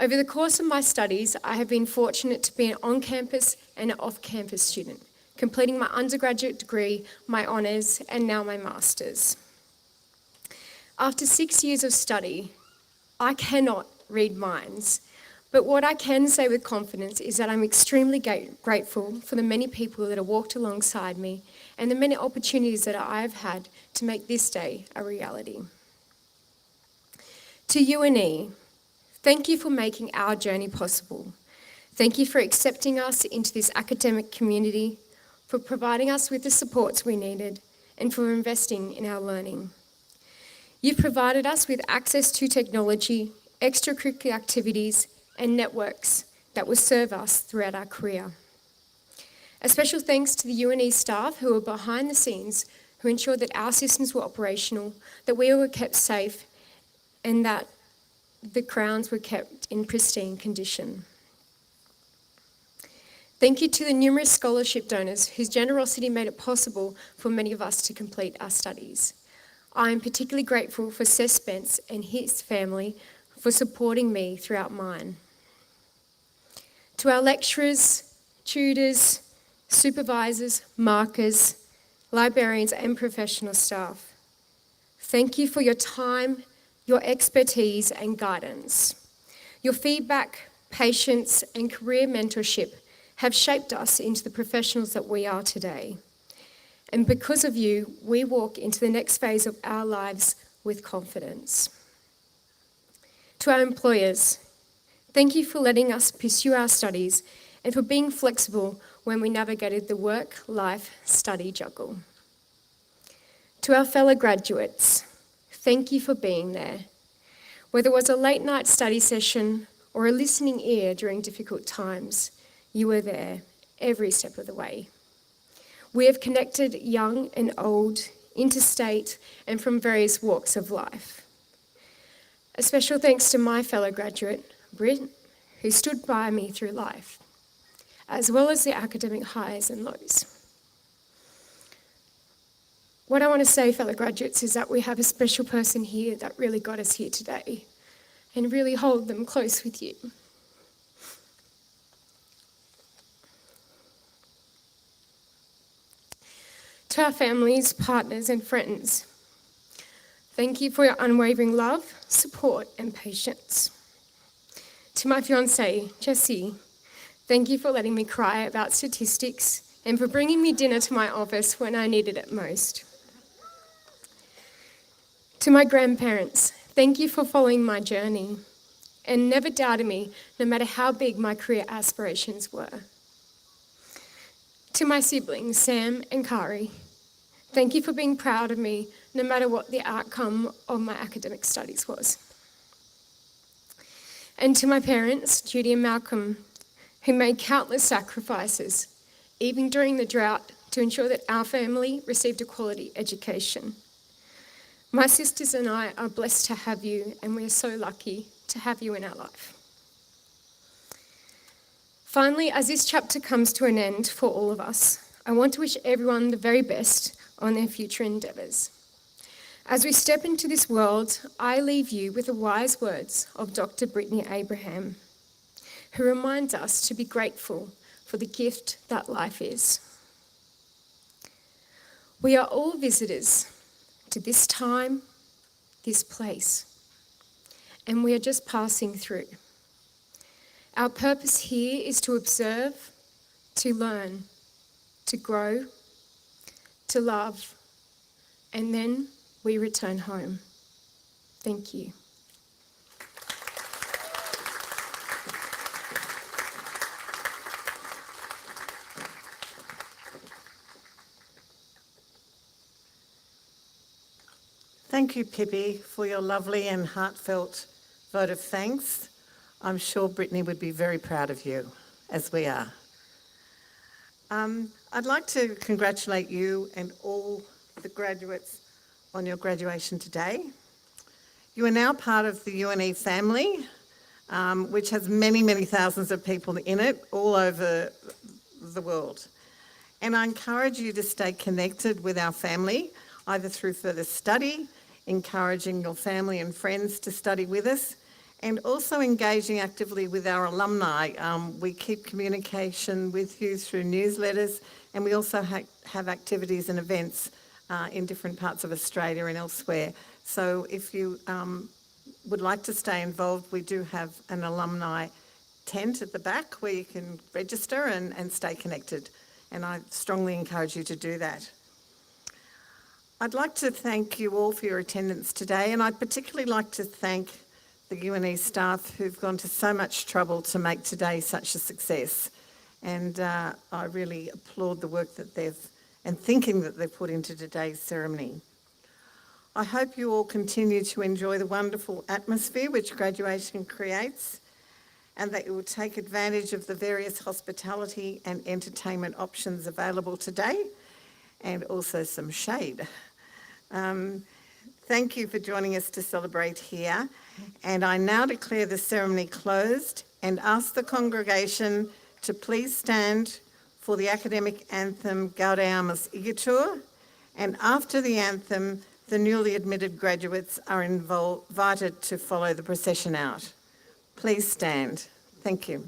Speaker 12: Over the course of my studies, I have been fortunate to be an on-campus and an off-campus student, completing my undergraduate degree, my honours, and now my master's. After 6 years of study, I cannot read minds, but what I can say with confidence is that I'm extremely grateful for the many people that have walked alongside me and the many opportunities that I have had to make this day a reality. To UNE, thank you for making our journey possible. Thank you for accepting us into this academic community, for providing us with the supports we needed, and for investing in our learning. You've provided us with access to technology, extracurricular activities, and networks that will serve us throughout our career. A special thanks to the UNE staff who were behind the scenes, who ensured that our systems were operational, that we were kept safe, and that the crowns were kept in pristine condition. Thank you to the numerous scholarship donors whose generosity made it possible for many of us to complete our studies. I am particularly grateful for Seth Spence and his family for supporting me throughout mine. To our lecturers, tutors, supervisors, markers, librarians and professional staff, thank you for your time, your expertise and guidance. Your feedback, patience and career mentorship have shaped us into the professionals that we are today. And because of you, we walk into the next phase of our lives with confidence. To our employers, thank you for letting us pursue our studies and for being flexible when we navigated the work-life-study juggle. To our fellow graduates, thank you for being there. Whether it was a late-night study session or a listening ear during difficult times, you were there every step of the way. We have connected young and old, interstate, and from various walks of life. A special thanks to my fellow graduate, Brit, who stood by me through life, as well as the academic highs and lows. What I want to say, fellow graduates, is that we have a special person here that really got us here today, and really hold them close with you. To our families, partners, and friends, thank you for your unwavering love, support, and patience. To my fiancé, Jesse, thank you for letting me cry about statistics and for bringing me dinner to my office when I needed it most. To my grandparents, thank you for following my journey and never doubting me, no matter how big my career aspirations were. To my siblings, Sam and Kari, thank you for being proud of me, no matter what the outcome of my academic studies was. And to my parents, Judy and Malcolm, who made countless sacrifices, even during the drought, to ensure that our family received a quality education. My sisters and I are blessed to have you, and we're so lucky to have you in our life. Finally, as this chapter comes to an end for all of us, I want to wish everyone the very best on their future endeavours. As we step into this world, I leave you with the wise words of Dr. Britney Abraham, who reminds us to be grateful for the gift that life is. We are all visitors to this time, this place, and we are just passing through. Our purpose here is to observe, to learn, to grow, to love, and then we return home. Thank you.
Speaker 3: Thank you, Pippy, for your lovely and heartfelt vote of thanks. I'm sure Britney would be very proud of you, as we are. I'd like to congratulate you and all the graduates on your graduation today. You are now part of the UNE family, which has many, many thousands of people in it all over the world. And I encourage you to stay connected with our family, either through further study, encouraging your family and friends to study with us, and also engaging actively with our alumni. We keep communication with you through newsletters, and we also have activities and events in different parts of Australia and elsewhere. So if you would like to stay involved, we do have an alumni tent at the back where you can register and stay connected. And I strongly encourage you to do that. I'd like to thank you all for your attendance today, and I'd particularly like to thank the UNE staff who've gone to so much trouble to make today such a success. And I really applaud the work that and thinking that they've put into today's ceremony. I hope you all continue to enjoy the wonderful atmosphere which graduation creates, and that you will take advantage of the various hospitality and entertainment options available today, and also some shade. Thank you for joining us to celebrate here, and I now declare the ceremony closed and ask the congregation to please stand for the academic anthem Gaudeamus Igitur, and after the anthem, the newly admitted graduates are invited to follow the procession out. Please stand. Thank you.